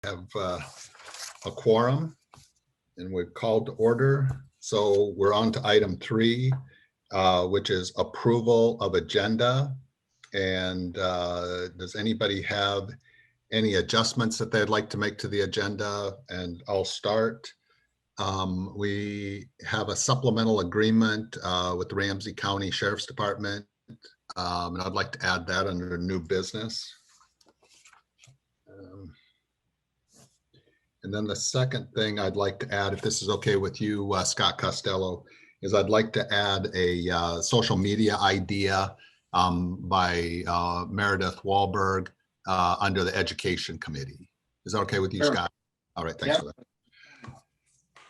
have a quorum and we're called to order. So we're on to item 3, which is approval of agenda. And does anybody have any adjustments that they'd like to make to the agenda? And I'll start. We have a supplemental agreement with the Ramsey County Sheriff's Department. And I'd like to add that under new business. And then the second thing I'd like to add, if this is okay with you, Scott Costello, is I'd like to add a social media idea by Meredith Wahlberg under the Education Committee. Is that okay with you, sure, Scott? All right, thanks for that.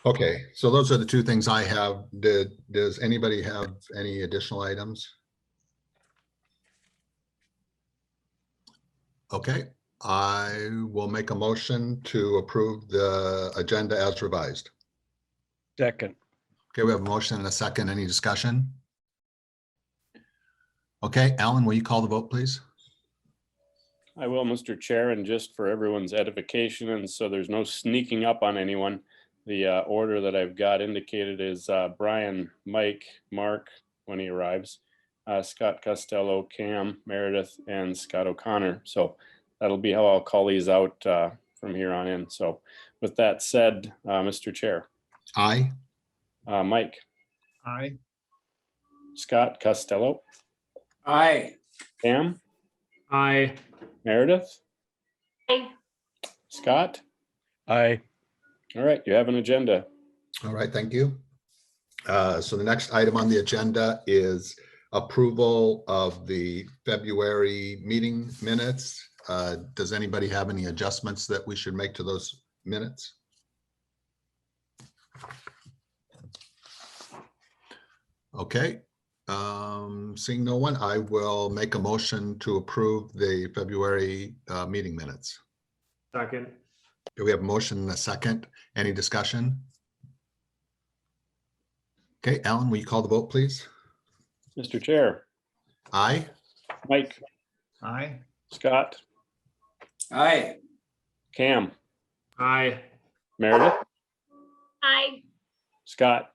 Okay, so those are the two things I have. Does anybody have any additional items? Okay, I will make a motion to approve the agenda as revised. Second. Okay, we have a motion and a second. Any discussion? Okay, Alan, will you call the vote, please? I will, Mr. Chair, and just for everyone's edification, and so there's no sneaking up on anyone, the order that I've got indicated is Brian, Mike, Mark, when he arrives, Scott Costello, Cam, Meredith, and Scott O'Connor. So that'll be how I'll call these out from here on in. So with that said, Mr. Chair. Aye. Mike. Aye. Scott Costello. Aye. Cam. Aye. Meredith. Aye. Scott. Aye. All right, you have an agenda. All right, thank you. So the next item on the agenda is approval of the February meeting minutes. Does anybody have any adjustments that we should make to those minutes? Okay, seeing no one, I will make a motion to approve the February meeting minutes. Second. Do we have a motion and a second? Any discussion? Okay, Alan, will you call the vote, please? Mr. Chair. Aye. Mike. Aye. Scott. Aye. Cam. Aye. Meredith. Aye. Scott.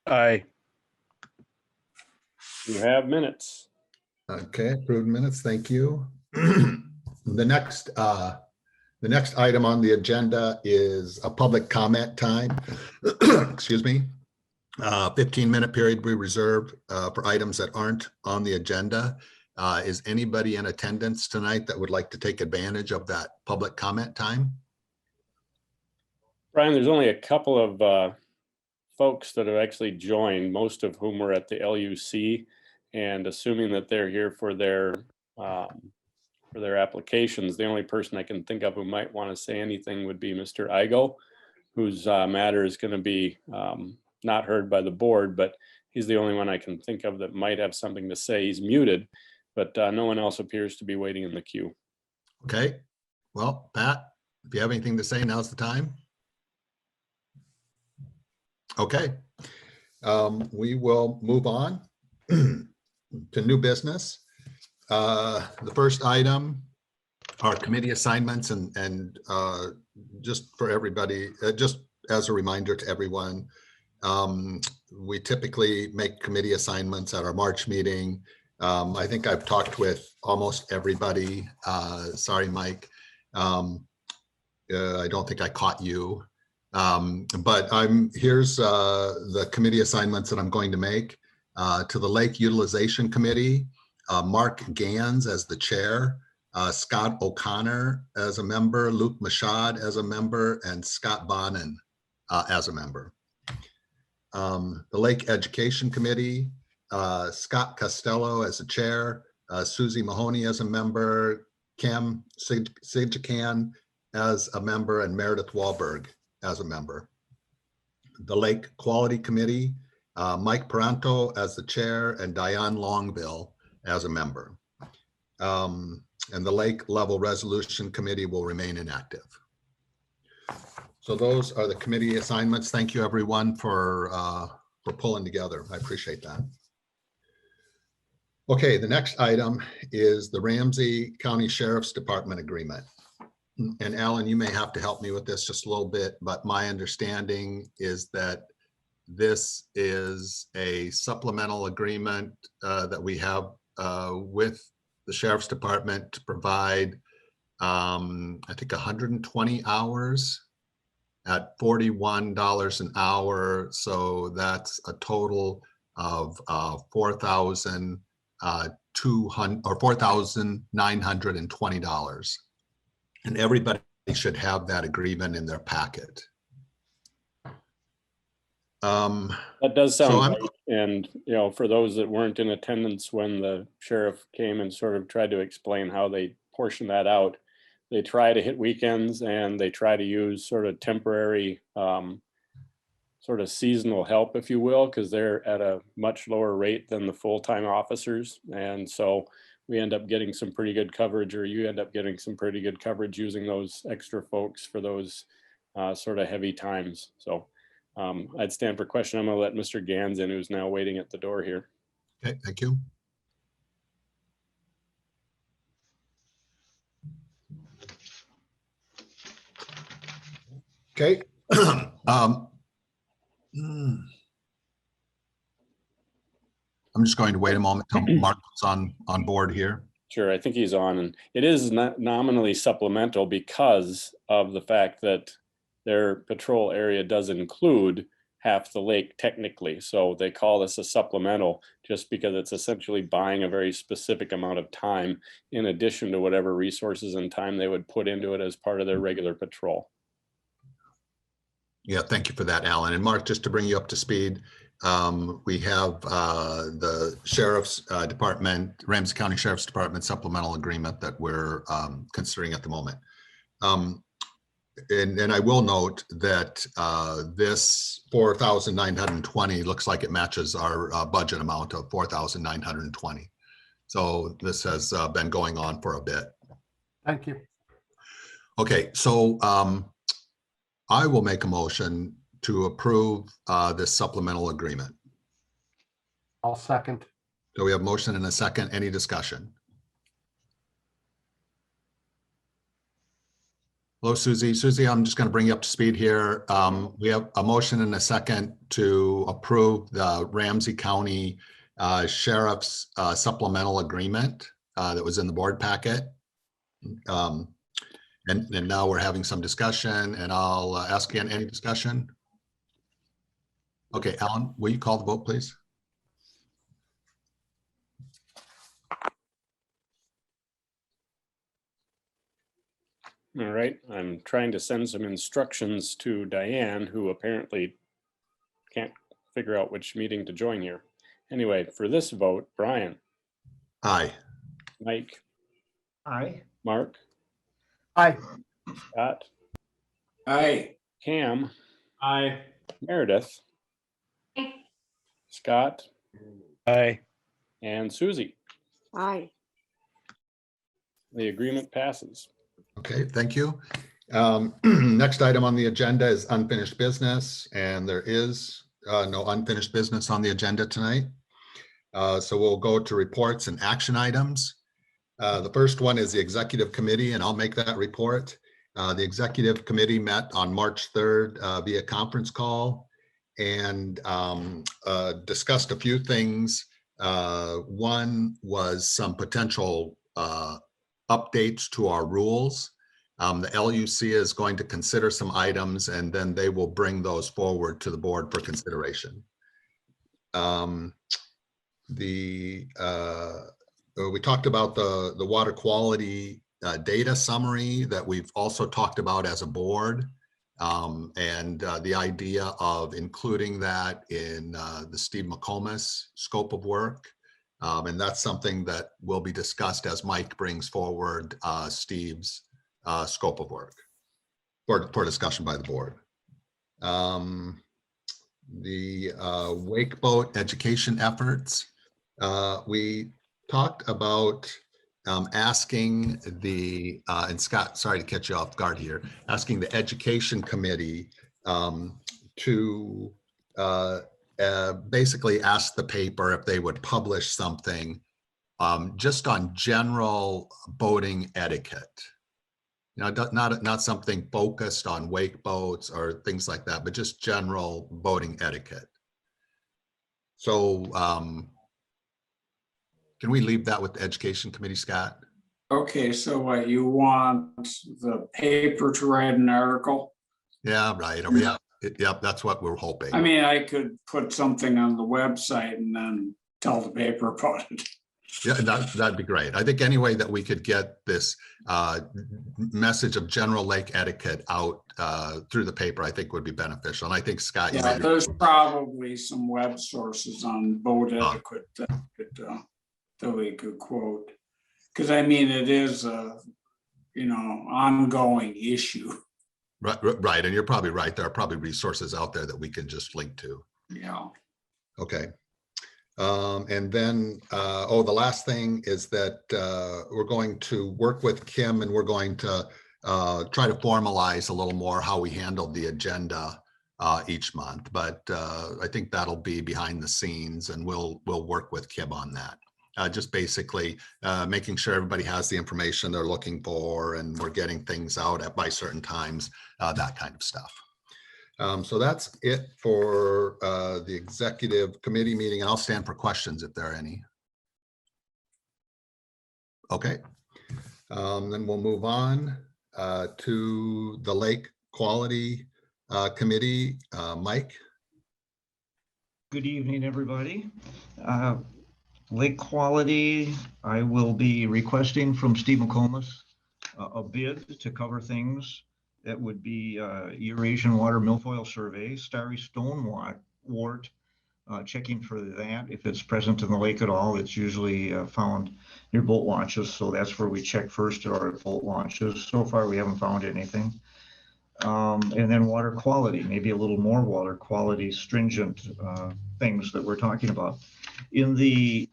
Aye. You have minutes. Okay, approved minutes, thank you. The next item on the agenda is a public comment time. Excuse me. 15-minute period we reserve for items that aren't on the agenda. Is anybody in attendance tonight that would like to take advantage of that public comment time? Brian, there's only a couple of folks that have actually joined, most of whom were at the LUC, and assuming that they're here for their applications, the only person I can think of who might want to say anything would be Mr. Igo, whose matter is going to be not heard by the board, but he's the only one I can think of that might have something to say. He's muted, but no one else appears to be waiting in the queue. Okay, well, Pat, if you have anything to say, now's the time. Okay, we will move on to new business. The first item are committee assignments, and just for everybody, just as a reminder to everyone, we typically make committee assignments at our March meeting. I think I've talked with almost everybody. Sorry, Mike. I don't think I caught you. But here's the committee assignments that I'm going to make. To the Lake Utilization Committee, Mark Gans as the chair, Scott O'Connor as a member, Luke Mashad as a member, and Scott Bonin as a member. The Lake Education Committee, Scott Costello as the chair, Susie Mahoney as a member, Cam Sijakan as a member, and Meredith Wahlberg as a member. The Lake Quality Committee, Mike Paranto as the chair, and Diane Longville as a member. And the Lake Level Resolution Committee will remain inactive. So those are the committee assignments. Thank you, everyone, for pulling together. I appreciate that. Okay, the next item is the Ramsey County Sheriff's Department agreement. and Alan, you may have to help me with this just a little bit, but my understanding is that this is a supplemental agreement that we have with the Sheriff's Department to provide, I think 120 hours at $41 an hour. So that's a total of 4,920 dollars. And everybody should have that agreement in their packet. That does So sound I'm- right. And, you know, for those that weren't in attendance when the sheriff came and sort of tried to explain how they portion that out, they try to hit weekends and they try to use sort of temporary, sort of seasonal help, if you will, because they're at a much lower rate than the full-time officers. And so we end up getting some pretty good coverage, or you end up getting some pretty good coverage using those extra folks for those sort of heavy times. So I'd stand for question. I'm going to let Mr. Gans in, who's now waiting at the door here. Okay, thank you. Okay. I'm just going to wait a moment till Mark's on board here. Sure, I think he's on, and it is not nominally supplemental because of the fact that their patrol area does include half the lake technically. So they call this a supplemental just because it's essentially buying a very specific amount of time in addition to whatever resources and time they would put into it as part of their regular patrol. Yeah, thank you for that, Alan. And Mark, just to bring you up to speed, we have the Sheriff's Department, Ramsey County Sheriff's Department supplemental agreement that we're considering at the moment. And I will note that this 4,920 looks like it matches our budget amount of 4,920. So this has been going on for a bit. Thank you. Okay, so I will make a motion to approve this supplemental agreement. I'll second. So we have motion and a second. Any discussion? Hello, Susie. Susie, I'm just going to bring you up to speed here. We have a motion and a second to approve the Ramsey County Sheriff's supplemental agreement that was in the board packet. And now we're having some discussion, and I'll ask again, any discussion? Okay, Alan, will you call the vote, please? All right, I'm trying to send some instructions to Diane, who apparently can't figure out which meeting to join here. Anyway, for this vote, Brian, Aye. Mike, Aye. Mark, Aye. Scott, Aye. Cam, Aye. Meredith, Aye. Scott, Aye. and Susie. Aye. The agreement passes. Okay, thank you. Next item on the agenda is unfinished business, and there is no unfinished business on the agenda tonight. So we'll go to reports and action items. The first one is the executive committee, and I'll make that report. The executive committee met on March 3rd via conference call and discussed a few things. One was some potential updates to our rules. The LUC is going to consider some items, and then they will bring those forward to the board for consideration. We talked about the water quality data summary that we've also talked about as a board, and the idea of including that in the Steve McComas scope of work. And that's something that will be discussed as Mike brings forward Steve's scope of work for discussion by the board. The wake boat education efforts. We talked about asking the, and Scott, sorry to catch you off guard here, asking the education committee to basically ask the paper if they would publish something just on general boating etiquette. Not something focused on wake boats or things like that, but just general boating etiquette. So can we leave that with the Education Committee, Scott? Okay, so what, you want the paper to write an article? Yeah, right. Yeah, yep, that's what we're hoping. I mean, I could put something on the website and then tell the paper about it. Yeah, that'd be great. I think any way that we could get this message of general lake etiquette out through the paper, I think would be beneficial. And I think Scott, you Yeah, made there's probably some web sources on boat etiquette that we could quote. Because I mean, it is a, ongoing issue. right. And you're probably right. There are probably resources out there that we could just link to. Yeah. Okay. And then, the last thing is that we're going to work with Kim and we're going to try to formalize a little more how we handled the agenda each month. But I think that'll be behind the scenes and we'll work with Kim on that. Just basically making sure everybody has the information they're looking for and we're getting things out by certain times, that kind of stuff. So that's it for the executive committee meeting. I'll stand for questions if there are any. Okay, then we'll move on to the Lake Quality Committee. Mike? Good evening, everybody. Lake Quality, I will be requesting from Steve McComas a bid to cover things. That would be Eurasian Water Milfoil Survey, Starry Stone Wart, checking for that. If it's present in the lake at all, it's usually found near boat launches. So that's where we check first at our boat launches. So far, we haven't found anything. And then water quality, maybe a little more water quality stringent things that we're talking about. In the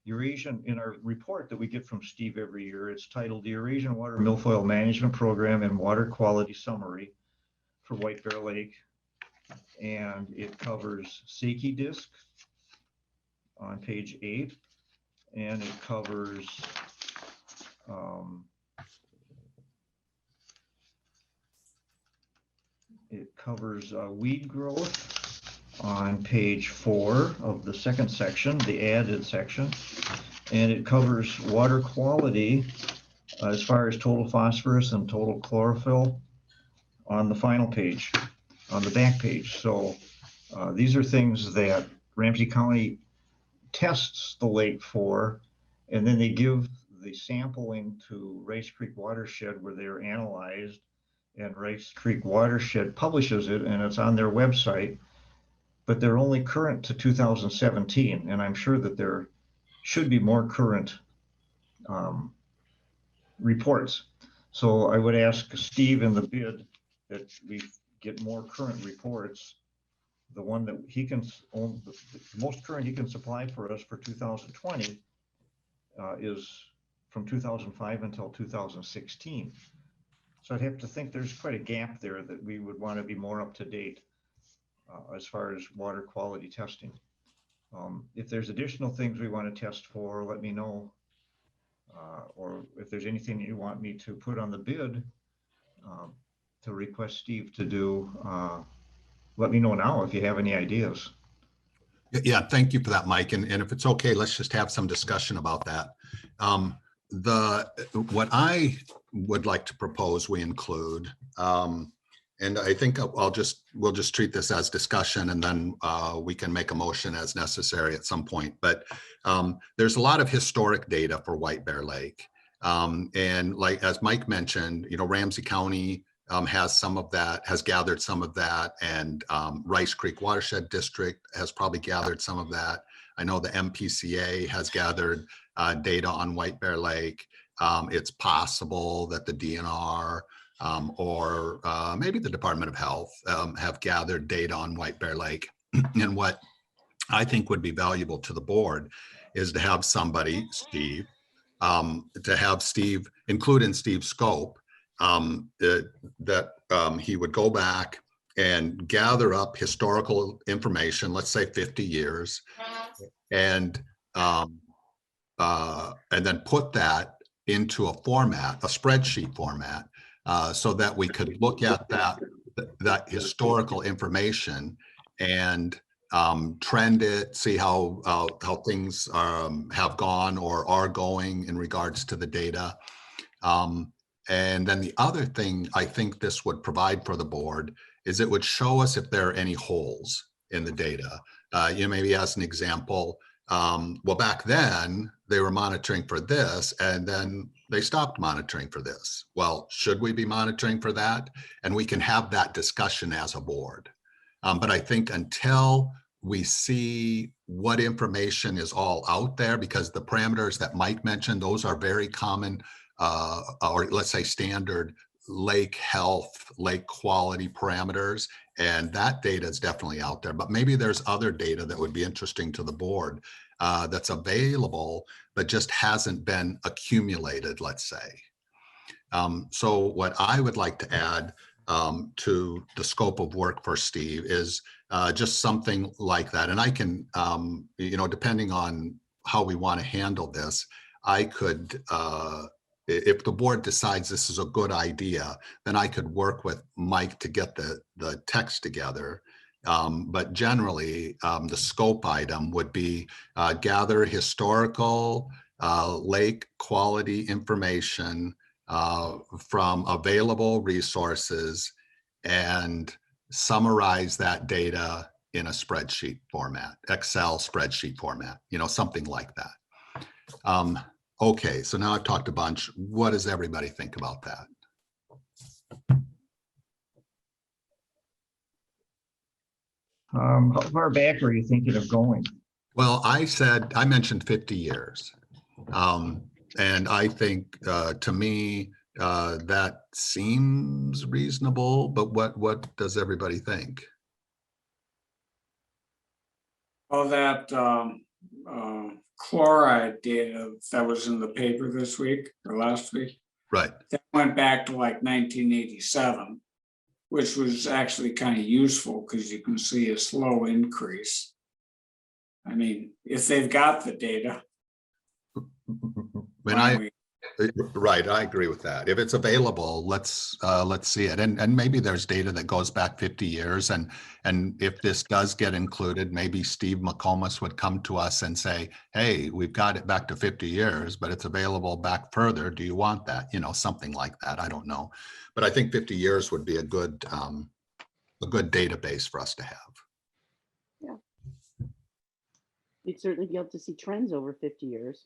Eurasian, in our report that we get from Steve every year, it's titled the Eurasian Water Milfoil Management Program and Water Quality Summary for White Bear Lake. And it covers Saki Disc on page 8. And it covers weed growth on page 4 of the second section, the added section, and it covers water quality as far as total phosphorus and total chlorophyll on the final page, on the back page. So these are things that Ramsey County tests the lake for, and then they give the sampling to Rice Creek Watershed where they're analyzed, and Rice Creek Watershed publishes it and it's on their website. But they're only current to 2017, and I'm sure that there should be more current reports. So I would ask Steve in the bid that we get more current reports. The one that he can own, the most current he can supply for us for 2020 is from 2005 until 2016. So I'd have to think there's quite a gap there that we would want to be more up to date. As far as water quality testing. If there's additional things we want to test for, let me know. Or if there's anything you want me to put on the bid to request Steve to do, let me know now if you have any ideas. Yeah, thank you for that, Mike. And if it's okay, let's just have some discussion about that. What I would like to propose we include, and I think we'll just treat this as discussion, and then we can make a motion as necessary at some point. But there's a lot of historic data for White Bear Lake. And like, as Mike mentioned, Ramsey County has some of that, has gathered some of that, and Rice Creek Watershed District has probably gathered some of that. I know the MPCA has gathered data on White Bear Lake. It's possible that the DNR or maybe the Department of Health have gathered data on White Bear Lake. And what I think would be valuable to the board is to have somebody, Steve, include in Steve's scope that he would go back and gather up historical information, let's say 50 years, and then put that into a format, a spreadsheet format, so that we could look at that historical information and trend it, see how things have gone or are going in regards to the data. And then the other thing I think this would provide for the board is it would show us if there are any holes in the data. Maybe as an example, well, back then they were monitoring for this and then they stopped monitoring for this. Well, should we be monitoring for that? And we can have that discussion as a board. But I think until we see what information is all out there, because the parameters that Mike mentioned, those are very common, or let's say standard lake health, lake quality parameters. And that data is definitely out there, but maybe there's other data that would be interesting to the board that's available, but just hasn't been accumulated, let's say. So what I would like to add to the scope of work for Steve is just something like that. And I can, depending on how we want to handle this, I could, if the board decides this is a good idea, then I could work with Mike to get the text together. But generally, the scope item would be gather historical lake quality information from available resources and summarize that data in a spreadsheet format, Excel spreadsheet format, something like that. Okay, so now I've talked a bunch. What does everybody think about that? How far back are you thinking of going? Well, I mentioned 50 years. And I think to me, that seems reasonable, but what does everybody think? Well, that chloride data that was in the paper this week or last week, Right. that went back to like 1987, which was actually kind of useful because you can see a slow increase. I mean, if they've got the data. Right, I agree with that. If it's available, let's see it. And maybe there's data that goes back 50 years. And if this does get included, maybe Steve McComas would come to us and say, hey, we've got it back to 50 years, but it's available back further. Do you want that? Something like that. I don't know. But I think 50 years would be a good database for us to have. Yeah. You'd certainly be able to see trends over 50 years.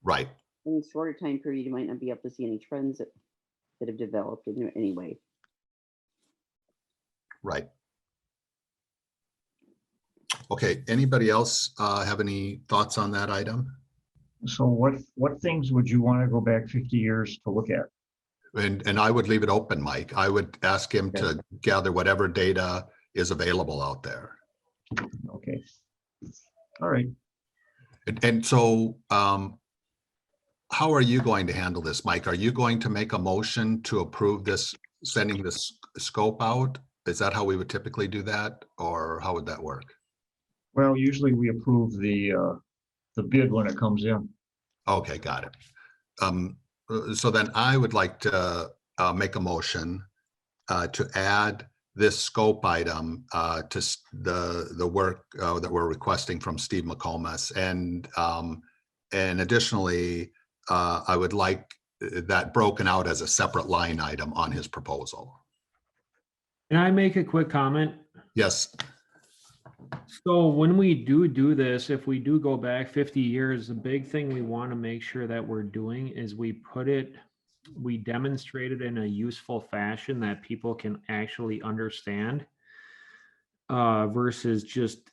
Right. In a shorter time period, you might not be able to see any trends that have developed in any way. Right. Okay, anybody else have any thoughts on that item? So what things would you want to go back 50 years to look at? And I would leave it open, Mike. I would ask him to gather whatever data is available out there. Okay. All right. And so how are you going to handle this, Mike? Are you going to make a motion to approve this, sending this scope out? Is that how we would typically do that? Or how would that work? Well, usually we approve the bid when it comes in. Okay, got it. So then I would like to make a motion to add this scope item to the work that we're requesting from Steve McComas. And additionally, I would like that broken out as a separate line item on his proposal. Can I make a quick comment? Yes. So when we do this, if we do go back 50 years, the big thing we want to make sure that we're doing is we demonstrate it in a useful fashion that people can actually understand versus just,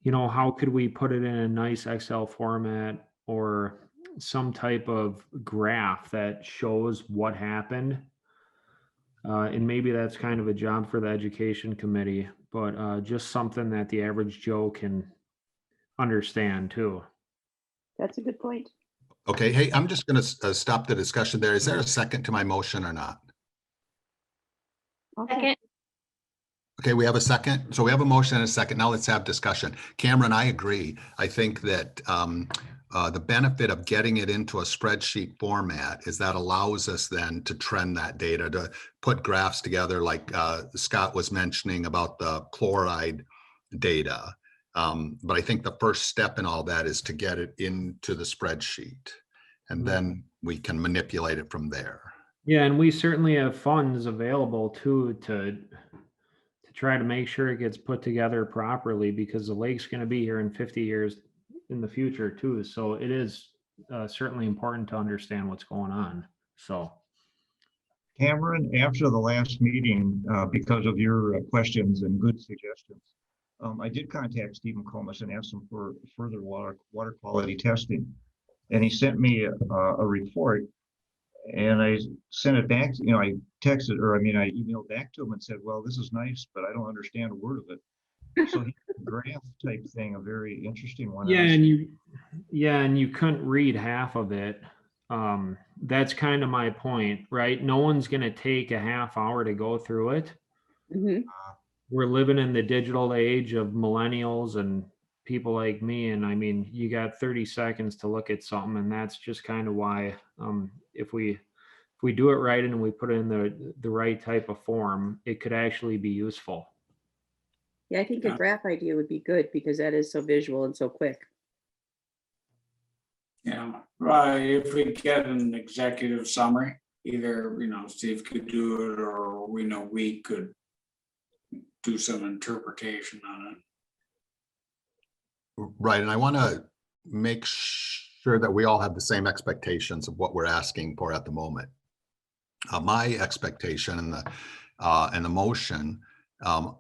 how could we put it in a nice Excel format or some type of graph that shows what happened. And maybe that's kind of a job for the education committee, but just something that the average Joe can understand too. That's a good point. Okay. Hey, I'm just going to stop the discussion there. Is there a second to my motion or not? Okay. Okay, we have a second. So we have a motion and a second. Now let's have discussion. Cameron, I agree. I think that the benefit of getting it into a spreadsheet format is that allows us then to trend that data, to put graphs together like Scott was mentioning about the chloride data. But I think the first step in all that is to get it into the spreadsheet, and then we can manipulate it from there. Yeah, and we certainly have funds available too to try to make sure it gets put together properly, because the lake's going to be here in 50 years in the future too. So it is certainly important to understand what's going on. So. Cameron, after the last meeting, because of your questions and good suggestions, I did contact Steve McComas and asked him for further water quality testing. And he sent me a report, and I sent it back, I texted, or I emailed back to him and said, well, this is nice, but I don't understand a word of it. So he had a graph type thing, a very interesting one. Yeah, and you couldn't read half of it. That's kind of my point, right? No one's going to take a half hour to go through it. Mhm. We're living in the digital age of millennials and people like me. And I mean, you got 30 seconds to look at something. And that's just kind of why, if we do it right and we put it in the right type of form, it could actually be useful. Yeah, I think a Yeah. graph idea would be good because that is so visual and so quick. Yeah, right, if we get an executive summary, either, Steve could do it, or we could do some interpretation on it. Right, and I want to make sure that we all have the same expectations of what we're asking for at the moment. My expectation and the motion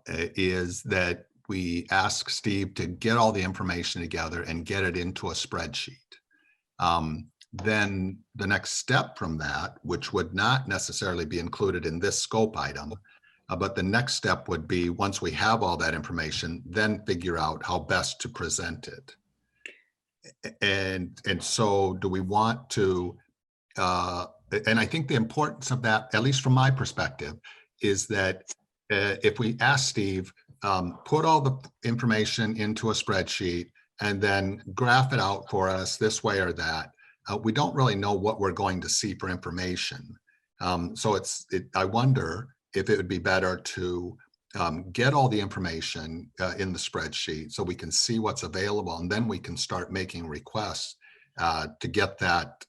is that we ask Steve to get all the information together and get it into a spreadsheet. Then the next step from that, which would not necessarily be included in this scope item, but the next step would be, once we have all that information, then figure out how best to present it. And so do we want to, and I think the importance of that, at least from my perspective, is that if we ask Steve, put all the information into a spreadsheet and then graph it out for us this way or that, we don't really know what we're going to see for information. So I wonder if it would be better to get all the information in the spreadsheet so we can see what's available, and then we can start making requests to get that,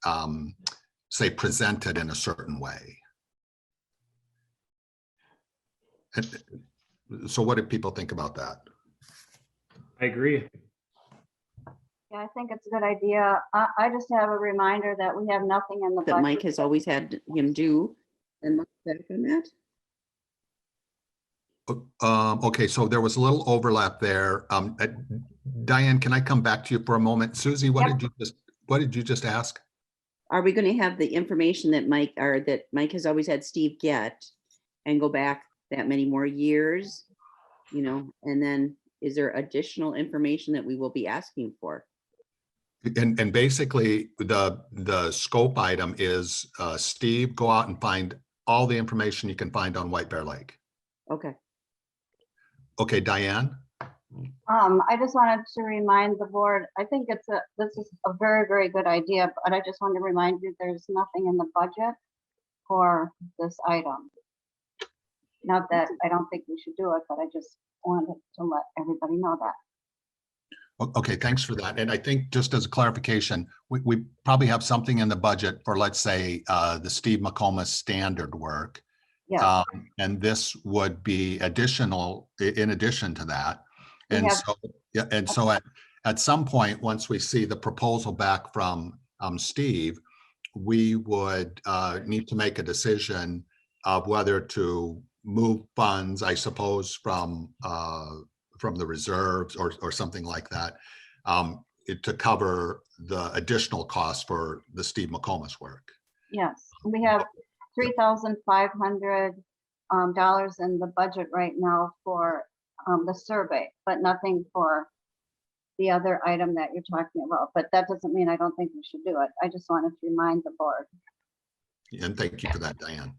say, presented in a certain way. And so what do people think about that? I agree. Yeah, I think it's a good idea. I just have a reminder that we have nothing in the That Mike budget. has always had him do. And look back on that. Okay, so there was a little overlap there. Diane, can I come back to you for a moment? Susie, what Yep. did you just ask? Are we going to have the information that Mike has always had Steve get and go back that many more years? And then is there additional information that we will be asking for? And basically the scope item is Steve, go out and find all the information you can find on White Bear Lake. Okay. Okay, Diane? I just wanted to remind the board, I think this is a very, very good idea, but I just wanted to remind you, there's nothing in the budget for this item. Not that I don't think we should do it, but I just wanted to let everybody know that. Okay, thanks for that. And I think just as a clarification, we probably have something in the budget for, let's say, the Steve McComas standard work. Yeah, And this would be additional, in addition to that. We And have- so, yeah, and so at some point, once we see the proposal back from Steve, we would need to make a decision of whether to move funds, I suppose, from the reserves or something like that, to cover the additional costs for the Steve McComas work. yes, we have $3,500 in the budget right now for the survey, but nothing for the other item that you're talking about. But that doesn't mean I don't think we should do it. I just wanted to remind the board. And thank you for that, Diane.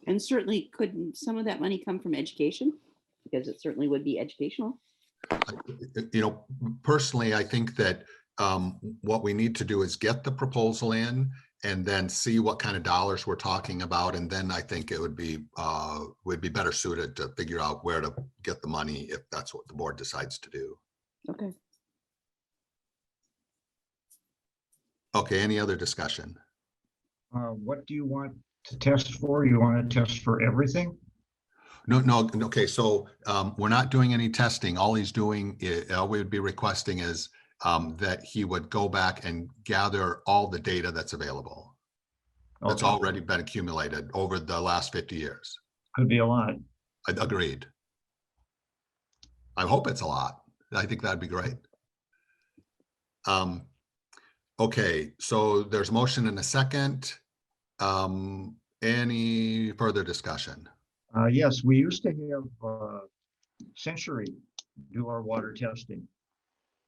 And certainly, could some of that money come from education? because it certainly would be educational. Personally, I think that what we need to do is get the proposal in and then see what kind of dollars we're talking about. And then I think it would be better suited to figure out where to get the money if that's what the board decides to do. Okay. Okay, any other discussion? What do you want to test for? You want to test for everything? No. Okay, so we're not doing any testing. All he's doing, all we would be requesting is that he would go back and gather all the data that's available. That's Okay. already been accumulated over the last 50 years. Could be a lot. Agreed. I hope it's a lot. I think that'd be great. Okay, so there's a motion and a second. Any further discussion? Yes, we used to have Century do our water testing.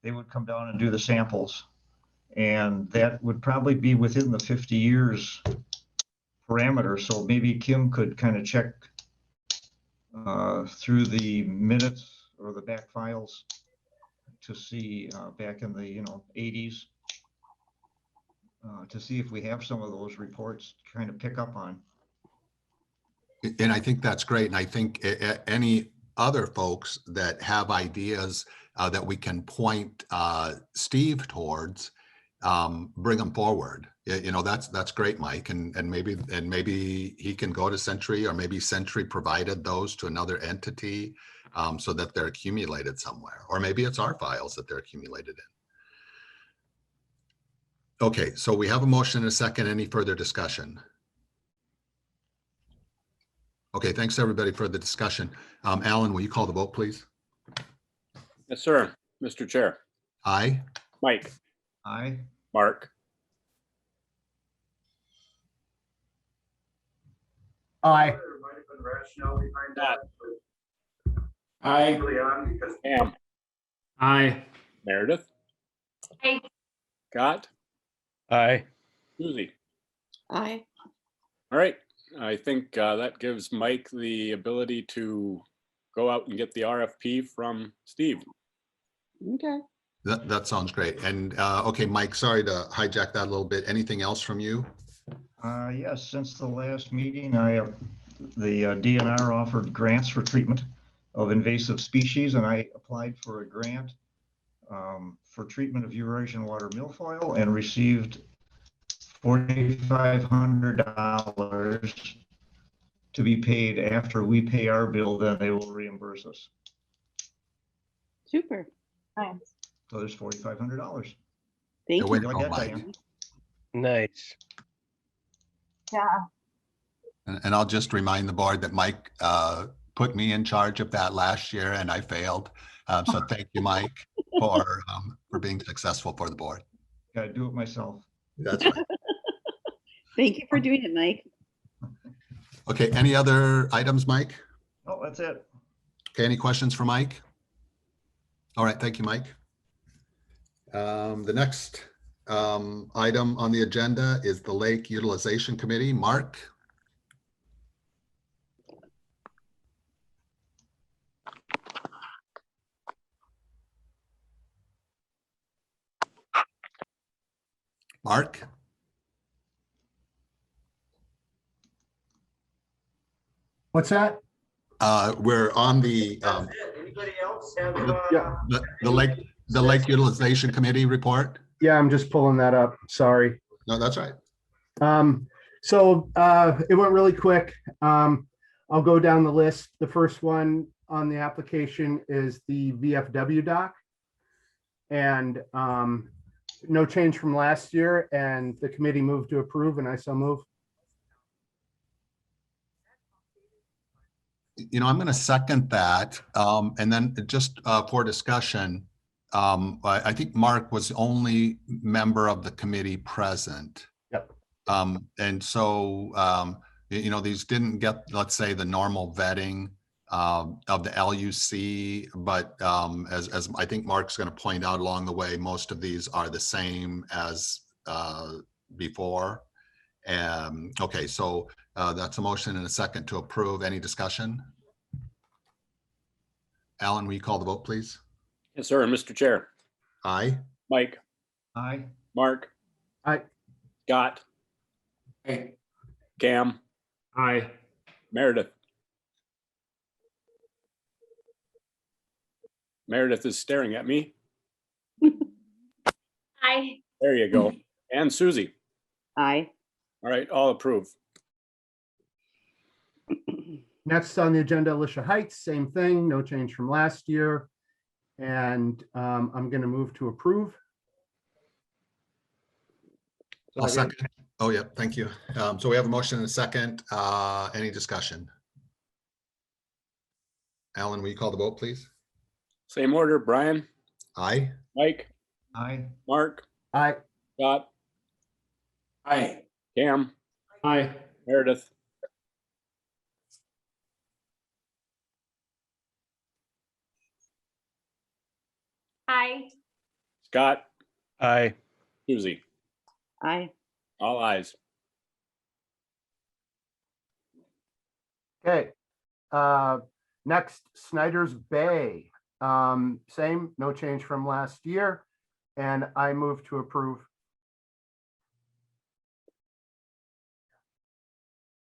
They would come down and do the samples. And that would probably be within the 50 years parameter. So maybe Kim could kind of check through the minutes or the back files to see back in the 80s to see if we have some of those reports to kind of pick up on. And I think that's great. And I think any other folks that have ideas that we can point Steve towards, bring them forward. That's great, Mike. And maybe he can go to Century, or maybe Century provided those to another entity so that they're accumulated somewhere. Or maybe it's our files that they're accumulated in. Okay, so we have a motion and a second. Any further discussion? Okay, thanks everybody for the discussion. Alan, will you call the vote, please? Yes, sir. Mr. Chair. Aye. Mike, Aye. Mark, Aye. I, Pam, Aye. Meredith. Aye. Scott, Aye. Susie. Aye. All right. I think that gives Mike the ability to go out and get the RFP from Steve. Okay. That sounds great. And okay, Mike, sorry to hijack that a little bit. Anything else from you? Yes, since the last meeting, the DNR offered grants for treatment of invasive species, and I applied for a grant for treatment of Eurasian water milfoil and received $4,500 to be paid after we pay our bill, then they will reimburse us. Super. Nice. So there's $4,500. Thank Way you. to Like go, that, Mike. Diane. Nice. Yeah. And I'll just remind the board that Mike put me in charge of that last year and I failed. So thank you, Mike, for being successful for the board. Gotta do it myself. That's right. Thank you for doing it, Mike. Okay, any other items, Mike? Oh, that's it. Okay, any questions for Mike? All right, thank you, Mike. The next item on the agenda is the Lake Utilization Committee. Mark? Mark? What's that? We're on the Anybody else have? the Lake Utilization Committee report. Yeah, I'm just pulling that up. Sorry. No, that's right. So it went really quick. I'll go down the list. The first one on the application is the VFW dock. And no change from last year, and the committee moved to approve, and I so move. I'm going to second that. And then just for discussion, I think Mark was the only member of the committee present. Yep. And so, these didn't get, let's say, the normal vetting of the LUC, but as I think Mark's going to point out along the way, most of these are the same as before. Okay, so that's a motion and a second to approve. Any discussion? Alan, will you call the vote, please? Yes, sir. Mr. Chair, Aye. Mike, Aye. Mark, Aye. Scott, Hey, Cam, Aye. Meredith. Meredith is staring at me. Aye. There you go. And Susie. Aye. All right, all approve. Next on the agenda, Alicia Heights, same thing, no change from last year. And I'm going to move to approve. I'll second. Oh, yeah, thank you. So we have a motion and a second. Any discussion? Alan, will you call the vote, please? Same order, Brian, Aye. Mike, Aye. Mark, Aye. Scott, aye, Cam, Aye. Meredith. Aye. Scott, Aye. Susie, Aye. all ayes. Okay. Next, Snyder's Bay. Same, no change from last year. And I move to approve.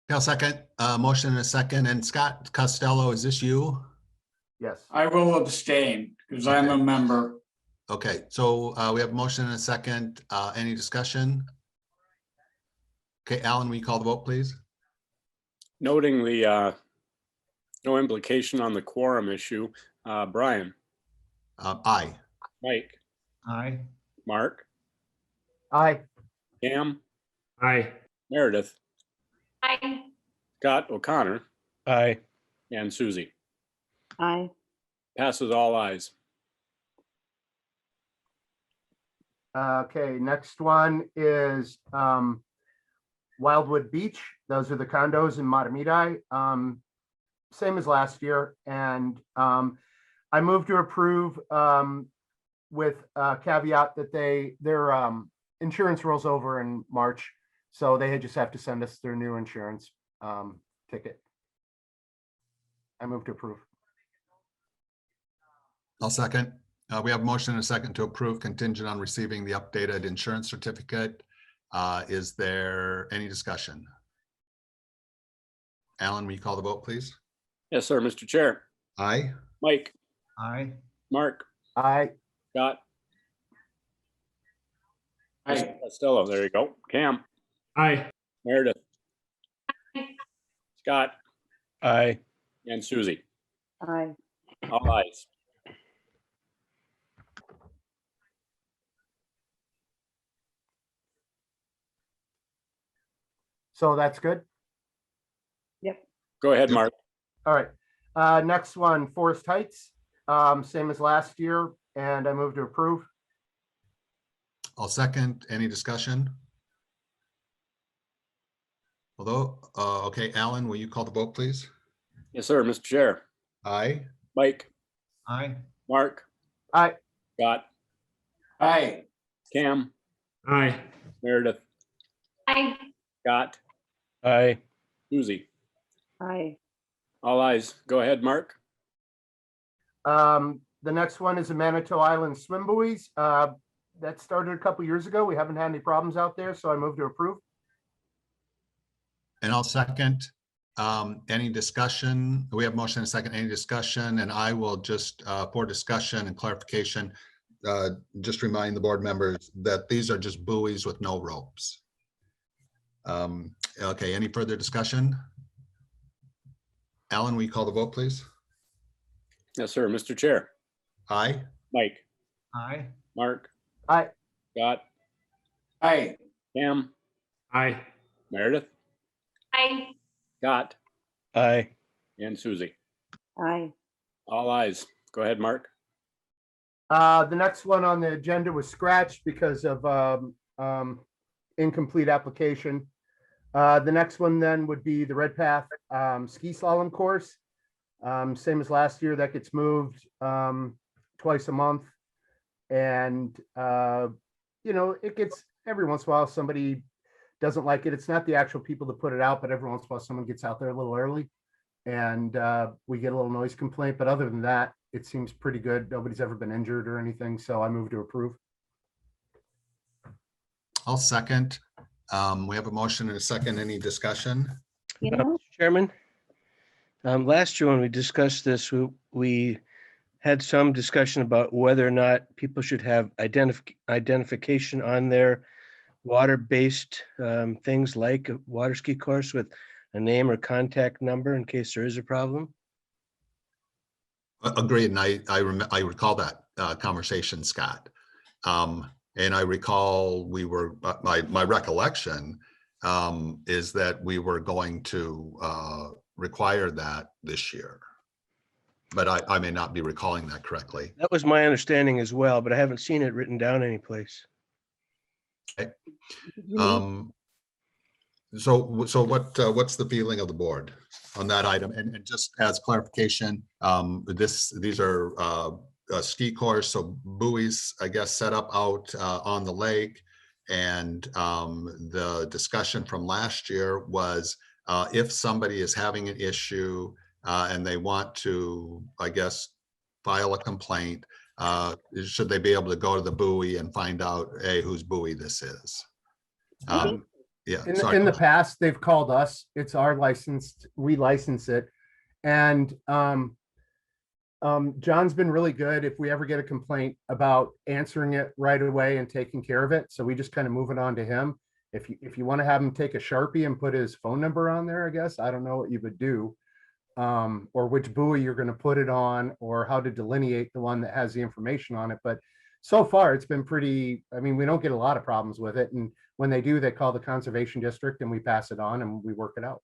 I'll second. Motion and a second. And Scott Costello, is this you? Yes. I will abstain because I'm a Okay. member. Okay, so we have a motion and a second. Any discussion? Okay, Alan, will you call the vote, please? Noting the no implication on the quorum issue, Brian, Aye. Mike, Aye. Mark, Aye. Cam, Aye. Meredith, Aye. Scott O'Connor, Aye. and Susie. Aye. Passes all ayes. Okay, next one is Wildwood Beach. Those are the condos in Matamidi. Same as last year. And I move to approve with a caveat that their insurance rolls over in March. So they just have to send us their new insurance ticket. I move to approve. I'll second. We have a motion and a second to approve contingent on receiving the updated insurance certificate. Is there any discussion? Alan, will you call the vote, please? Yes, sir, Mr. Chair. Aye. Mike, Aye. Mark, Aye. Scott, Aye, Costello, there you go. Cam, Aye. Meredith, Scott, Aye. and Susie. Aye. All ayes. So that's good. Go ahead, Mark. All right. Next one, Forest Heights. Same as last year, and I move to approve. I'll second. Any discussion? Although, okay, Alan, will you call the vote, please? Yes, sir, Mr. Chair. Aye. Mike, Aye. Mark, Aye. Scott, aye, Cam, Aye. Meredith, Aye. Scott, Aye. Susie. Aye. All ayes. Go ahead, Mark. The next one is the Manitou Island Swim Buoys. That started a couple years ago. We haven't had any problems out there, so I move to approve. And I'll second. Any discussion? We have motion and a second. Any discussion? And I will just, for discussion and clarification, just remind the board members that these are just buoys with no ropes. Okay, any further discussion? Alan, will you call the vote, please? Yes, sir, Mr. Chair. Aye. Mike, Aye. Mark, Aye. Scott, aye, Cam, Aye. Meredith, Aye. Scott, Aye. and Susie. Aye. All ayes. Go ahead, Mark. The next one on the agenda was scratched because of incomplete application. The next one then would be the Red Path ski slalom course. Same as last year, that gets moved twice a month. And, it gets, every once in a while, somebody doesn't like it. It's not the actual people that put it out, but every once in a while, someone gets out there a little early and we get a little noise complaint. But other than that, it seems pretty good. Nobody's ever been injured or anything, so I move to approve. I'll second. We have a motion and a second. Any discussion? You know, Chairman, last year when we discussed this, we had some discussion about whether or not people should have identification on their water-based things like a water ski course with a name or contact number in case there is a problem. Agreed, and I recall that conversation, Scott. And I recall we were, my recollection is that we were going to require that this year. But I may not be recalling that correctly. That was my understanding as well, but I haven't seen it written down anyplace. So what's the feeling of the board on that item? And just as clarification, these are a ski course, so buoys, I guess, set up out on the lake. And the discussion from last year was if somebody is having an issue and they want to, I guess, file a complaint, should they be able to go to the buoy and find out, hey, whose buoy this is? Yeah. In the past, they've called us. It's our licensed, we license it. And John's been really good if we ever get a complaint about answering it right away and taking care of it. So we just kind of move it on to him. If you want to have him take a Sharpie and put his phone number on there, I guess, I don't know what you would do. Or which buoy you're going to put it on, or how to delineate the one that has the information on it. But so far it's been pretty, I mean, we don't get a lot of problems with it. And when they do, they call the conservation district and we pass it on and we work it out.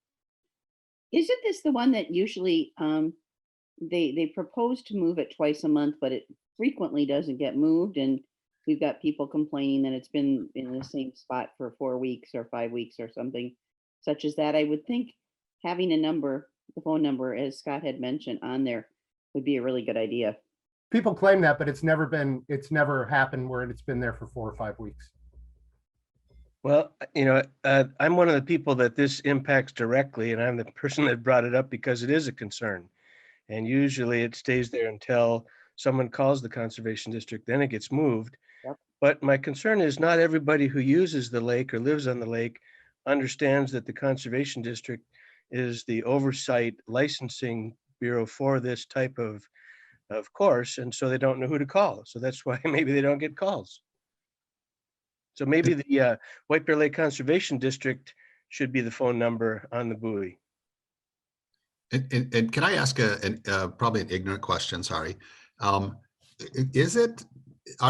isn't this the one that usually they propose to move it twice a month, but it frequently doesn't get moved, and we've got people complaining that it's been in the same spot for 4 weeks or 5 weeks or something such as that? I would think having a number, the phone number, as Scott had mentioned, on there would be a really good idea. People claim that, but it's never happened where it's been there for 4 or 5 weeks. Well, I'm one of the people that this impacts directly, and I'm the person that brought it up because it is a concern. And usually it stays there until someone calls the conservation district, then it gets moved. Yep. But my concern is not everybody who uses the lake or lives on the lake understands that the conservation district is the oversight licensing bureau for this type of course, and so they don't know who to call. So that's why maybe they don't get calls. So maybe the White Bear Lake Conservation District should be the phone number on the buoy. And can I ask probably an ignorant question? Sorry. Are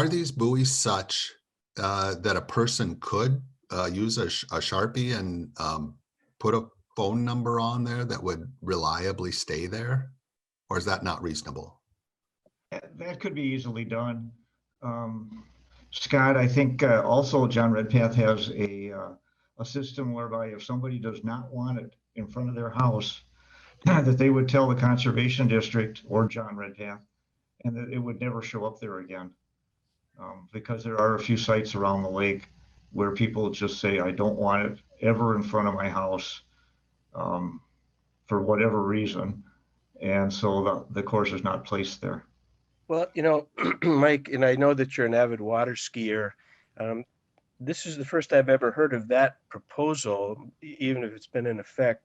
these buoys such that a person could use a Sharpie and put a phone number on there that would reliably stay there? Or is that not reasonable? That could be easily done. Scott, I think also John Redpath has a system whereby if somebody does not want it in front of their house, that they would tell the conservation district or John Redpath, and that it would never show up there again. Because there are a few sites around the lake where people just say, I don't want it ever in front of my house for whatever reason. And so the course is not placed there. Well, Mike, and I know that you're an avid water skier. This is the first I've ever heard of that proposal, even if it's been in effect.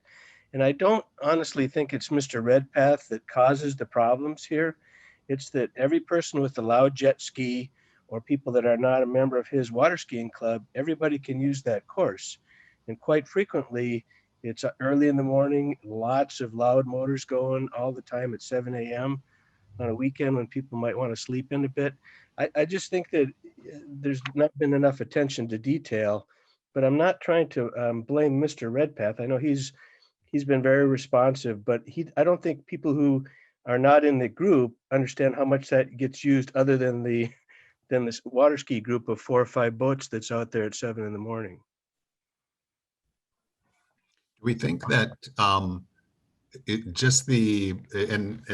And I don't honestly think it's Mr. Redpath that causes the problems here. It's that every person with a loud jet ski or people that are not a member of his water skiing club, everybody can use that course. And quite frequently, it's early in the morning, lots of loud motors going all the time at 7 a.m. on a weekend when people might want to sleep in a bit. I just think that there's not been enough attention to detail, but I'm not trying to blame Mr. Redpath. I know he's been very responsive, but I don't think people who are not in the group understand how much that gets used other than this water ski group of 4 or 5 boats that's out there at 7 in the morning. We think that and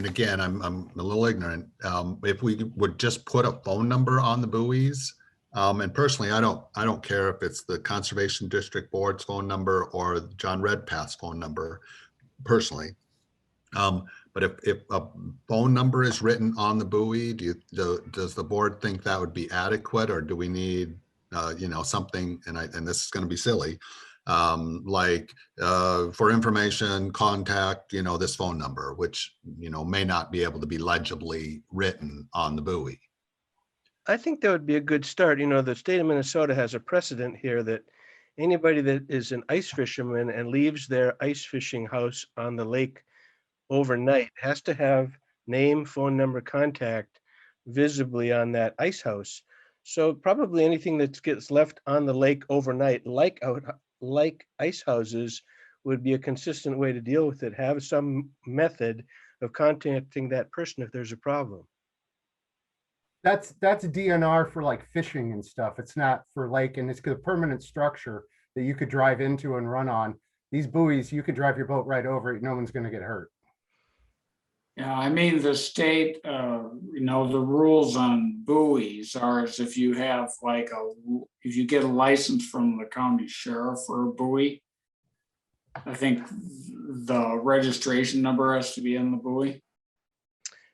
again, I'm a little ignorant. If we would just put a phone number on the buoys, and personally, I don't care if it's the Conservation District Board's phone number or John Redpath's phone number, personally. But if a phone number is written on the buoy, does the board think that would be adequate, or do we need, something, and this is going to be silly, like for information, contact, this phone number, which, may not be able to be legibly written on the buoy. I think that would be a good start. The state of Minnesota has a precedent here that anybody that is an ice fisherman and leaves their ice fishing house on the lake overnight has to have name, phone number, contact visibly on that ice house. So probably anything that gets left on the lake overnight, like ice houses, would be a consistent way to deal with it. Have some method of contacting that person if there's a problem. That's DNR for like fishing and stuff. It's not for lake, and it's a permanent structure that you could drive into and run on. These buoys, you could drive your boat right over it. No one's going to get hurt. Yeah, I mean, the state, the rules on buoys are as if you have if you get a license from the county sheriff for a buoy, I think the registration number has to be in the buoy.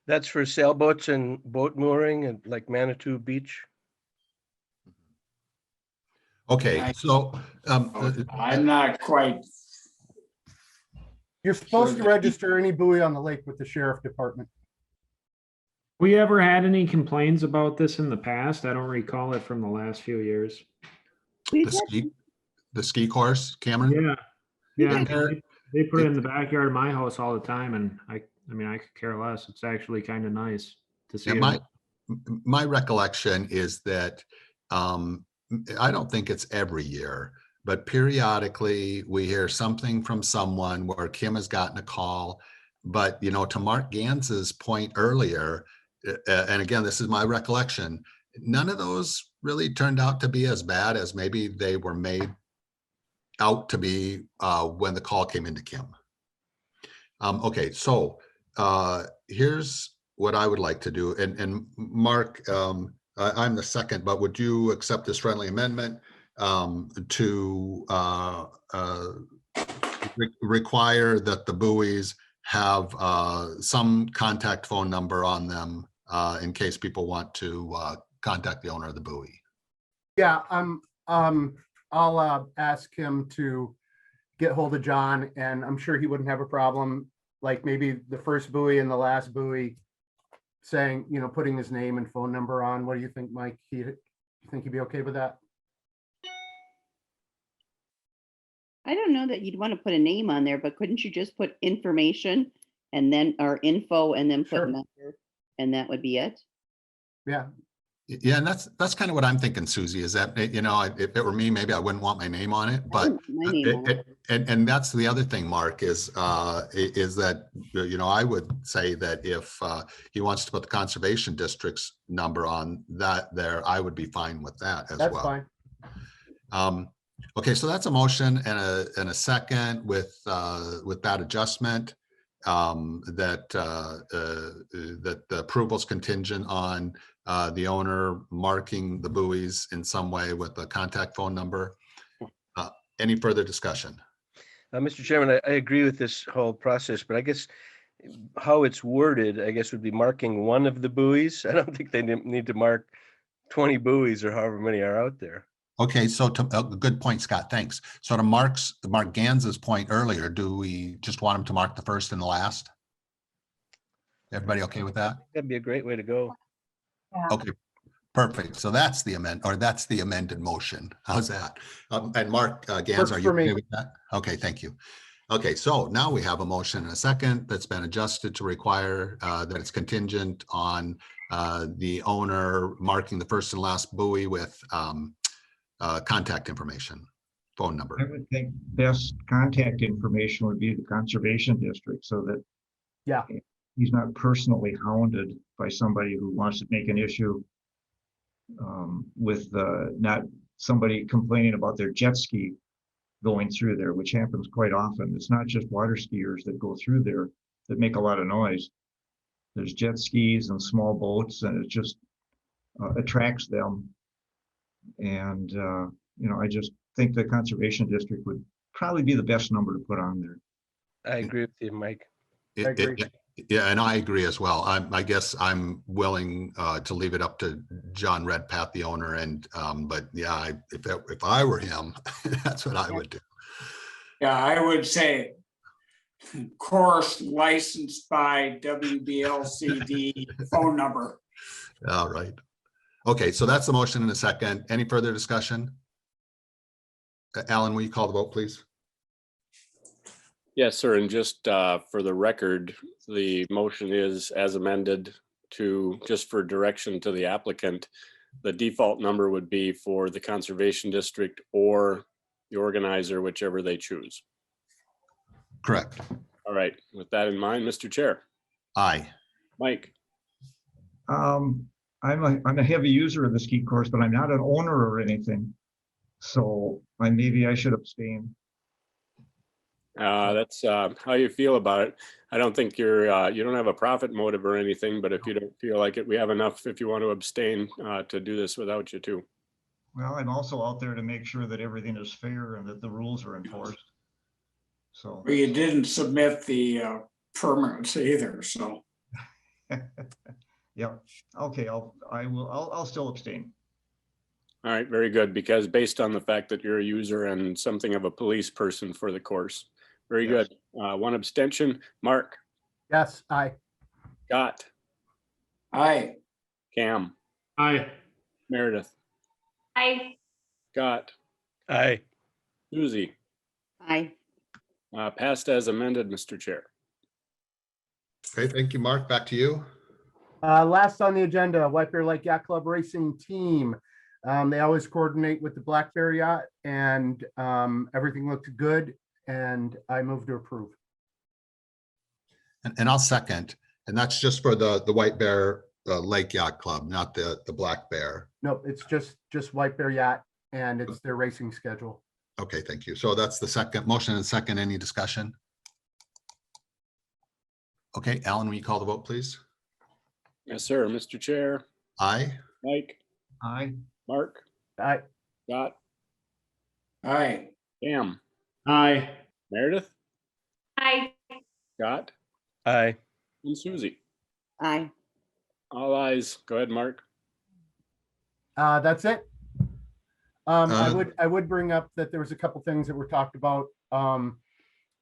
That's for sailboats and boat mooring and like Manitou Beach. Okay, so I'm not quite. You're supposed to register any buoy on the lake with the sheriff department. We ever had any complaints about this in the past? I don't recall it from the last few years. the ski course, Cameron? Yeah, yeah. There- They put it in the backyard of my house all the time, and I could care less. It's actually kind of nice to see. Yeah, it. my recollection is that I don't think it's every year, but periodically we hear something from someone where Kim has gotten a call. But to Mark Gans's point earlier, and again, this is my recollection, none of those really turned out to be as bad as maybe they were made out to be when the call came into Kim. Okay, so here's what I would like to do. And Mark, I'm the second, but would you accept this friendly amendment to require that the buoys have some contact phone number on them in case people want to contact the owner of the buoy? Yeah, I'll ask him to get hold of John, and I'm sure he wouldn't have a problem, like maybe the first buoy and the last buoy saying, putting his name and phone number on. What do you think, Mike? You think he'd be okay with that? I don't know that you'd want to put a name on there, but couldn't you just put information and then, or info, and then put Sure. number, and that would be it? Yeah, Yeah, and that's kind of what I'm thinking, Susie, is that, if it were me, maybe I wouldn't want my name on it, I but wouldn't put my name on it. and that's the other thing, Mark, is that, I would say that if he wants to put the conservation district's number on that there, I would be fine with that as that's well. fine. Okay, so that's a motion and a second with that adjustment, that the approval's contingent on the owner marking the buoys in some way with a contact phone number. Any further discussion? Mr. Chairman, I agree with this whole process, but I guess how it's worded, I guess, would be marking one of the buoys. I don't think they need to mark 20 buoys or however many are out there. Okay, so good point, Scott, thanks. So to Mark Gans's point earlier, do we just want him to mark the first and the last? Everybody okay with that? That'd be a great way to go. Okay, perfect. So that's the amended motion. How's that? And Mark Gans, Works are you for me. okay with that? Okay, thank you. Okay, so now we have a motion and a second that's been adjusted to require that it's contingent on the owner marking the first and last buoy with contact information, phone number. I would think best contact information would be the conservation district, so that Yeah. he's not personally hounded by somebody who wants to make an issue with not somebody complaining about their jet ski going through there, which happens quite often. It's not just water skiers that go through there that make a lot of noise. There's jet skis and small boats, and it just attracts them. And, I just think the conservation district would probably be the best number to put on there. I agree with you, Mike. It- I agree. Yeah, and I agree as well. I guess I'm willing to leave it up to John Redpath, the owner, and, but yeah, if I were him, that's what I would do. Yeah, I would say course licensed by WBLCD phone number. All right. Okay, so that's the motion in a second. Any further discussion? Alan, will you call the vote, please? Yes, sir. And just for the record, the motion is as amended to, just for direction to the applicant, the default number would be for the conservation district or the organizer, whichever they choose. Correct. All right, with that in mind, Mr. Chair, Aye. Mike, I'm a heavy user of the ski course, but I'm not an owner or anything. So maybe I should abstain. that's how you feel about it. I don't think you don't have a profit motive or anything, but if you don't feel like it, we have enough if you want to abstain to do this without you too. Well, I'm also out there to make sure that everything is fair and that the rules are enforced. So, But you didn't submit the permits either, so. yeah, okay, I'll still abstain. All right, very good, because based on the fact that you're a user and something of a police person for the course. Very Yes. good. One abstention. Mark, Yes, aye. Scott, Aye. Cam, Aye. Meredith, I, Scott, Aye. Susie, Aye. passed as amended, Mr. Chair. Okay, thank you, Mark. Back to you. Last on the agenda, White Bear Lake Yacht Club Racing Team. They always coordinate with the Black Bear Yacht, and everything looked good, and I move to approve. And I'll second. And that's just for the White Bear Lake Yacht Club, not the Black Bear. No, it's just White Bear Yacht, and it's their racing schedule. Okay, thank you. So that's the second motion and second. Any discussion? Okay, Alan, will you call the vote, please? Yes, sir. Mr. Chair, Aye. Mike, Aye. Mark, Aye. Scott, Aye. Cam, Aye. Meredith, I, Scott, Aye. and Susie. Aye. All ayes. Go ahead, Mark. That's it. Uh, I would bring up that there was a couple things that were talked about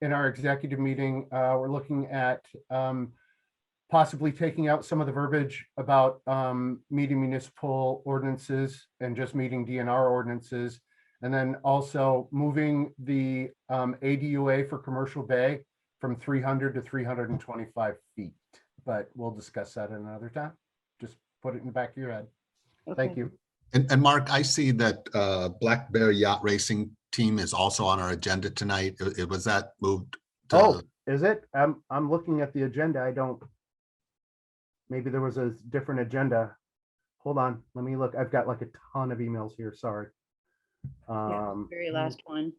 in our executive meeting. We're looking at possibly taking out some of the verbiage about meeting municipal ordinances and just meeting DNR ordinances. And then also moving the ADUA for Commercial Bay from 300 to 325 feet. But we'll discuss that at another time. Just put it in the back of your head. Thank Okay. you. And Mark, I see that Black Bear Yacht Racing Team is also on our agenda tonight. Was that moved? to- Oh, is it? I'm looking at the agenda. I don't. Maybe there was a different agenda. Hold on, let me look. I've got like a ton of emails here, sorry. Yeah, very last one.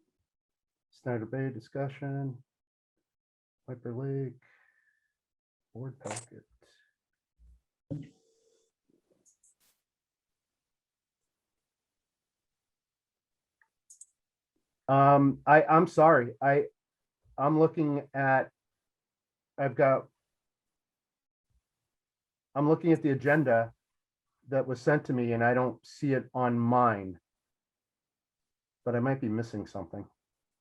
Snyder Bay discussion. Viper Lake. Board packet. I'm sorry. I'm looking at, I'm looking at the agenda that was sent to me and I don't see it on mine. But I might be missing something.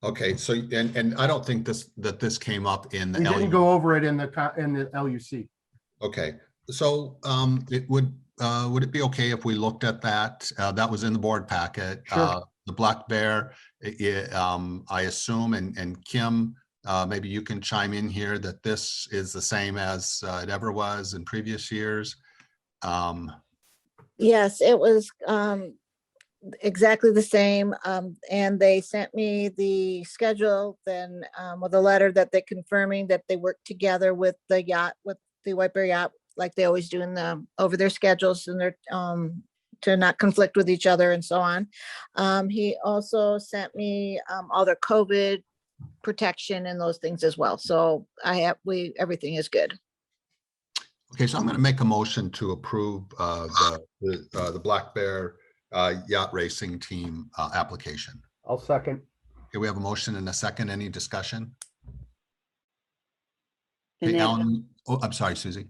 Okay, so, and I don't think this came up in the. We didn't LU. go over it in the LUC. Okay, so would it be okay if we looked at that? That was in the board packet. Sure. The Black Bear, I assume, and Kim, maybe you can chime in here that this is the same as it ever was in previous years. Yes, it was exactly the same. And they sent me the schedule then with a letter that they confirming that they work together with the yacht, with the White Bear Yacht, like they always do in the over their schedules and their to not conflict with each other and so on. He also sent me all their COVID protection and those things as well. So everything is good. Okay, so I'm going to make a motion to approve the Black Bear Yacht Racing Team application. I'll second. Okay, we have a motion and a second. Any discussion? Can Hey, that, Alan, oh, I'm sorry, Susie.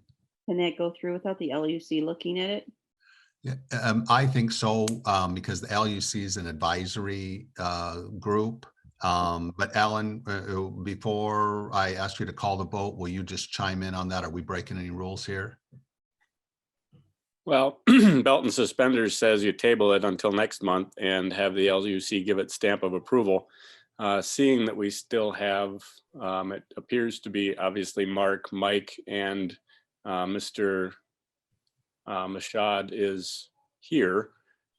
can that go through without the LUC looking at it? Yeah, I think so, because the LUC is an advisory group. But Alan, before I ask you to call the vote, will you just chime in on that? Are we breaking any rules here? Well, belt and suspenders says you table it until next month and have the LUC give its stamp of approval. Seeing that we still have, it appears to be obviously Mark, Mike, and Mr. Mashad is here.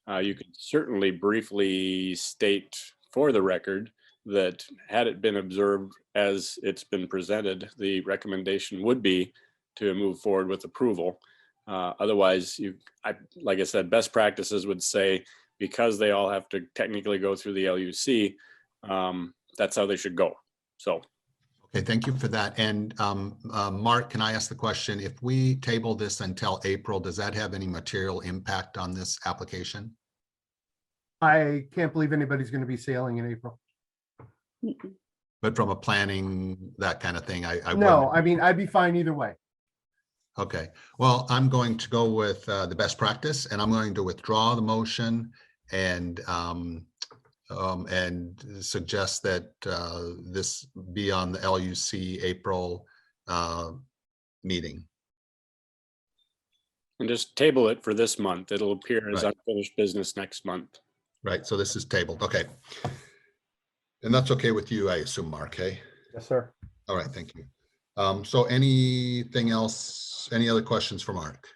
You could certainly briefly state for the record that had it been observed as it's been presented, the recommendation would be to move forward with approval. Otherwise, like I said, best practices would say, because they all have to technically go through the LUC, that's how they should go. So. Okay, thank you for that. And Mark, can I ask the question, if we table this until April, does that have any material impact on this application? I can't believe anybody's going to be sailing in April. Mm-mm. But from a planning, that kind of thing, I No, wouldn't. I mean, I'd be fine either way. Okay, well, I'm going to go with the best practice, and I'm going to withdraw the motion and suggest that this be on the LUC April meeting. And just table it for this month. It'll appear as Right. unfinished business next month. Right, so this is tabled, okay. And that's okay with you, I assume, Mark, hey? Yes, sir. All right, thank you. So anything else, any other questions for Mark?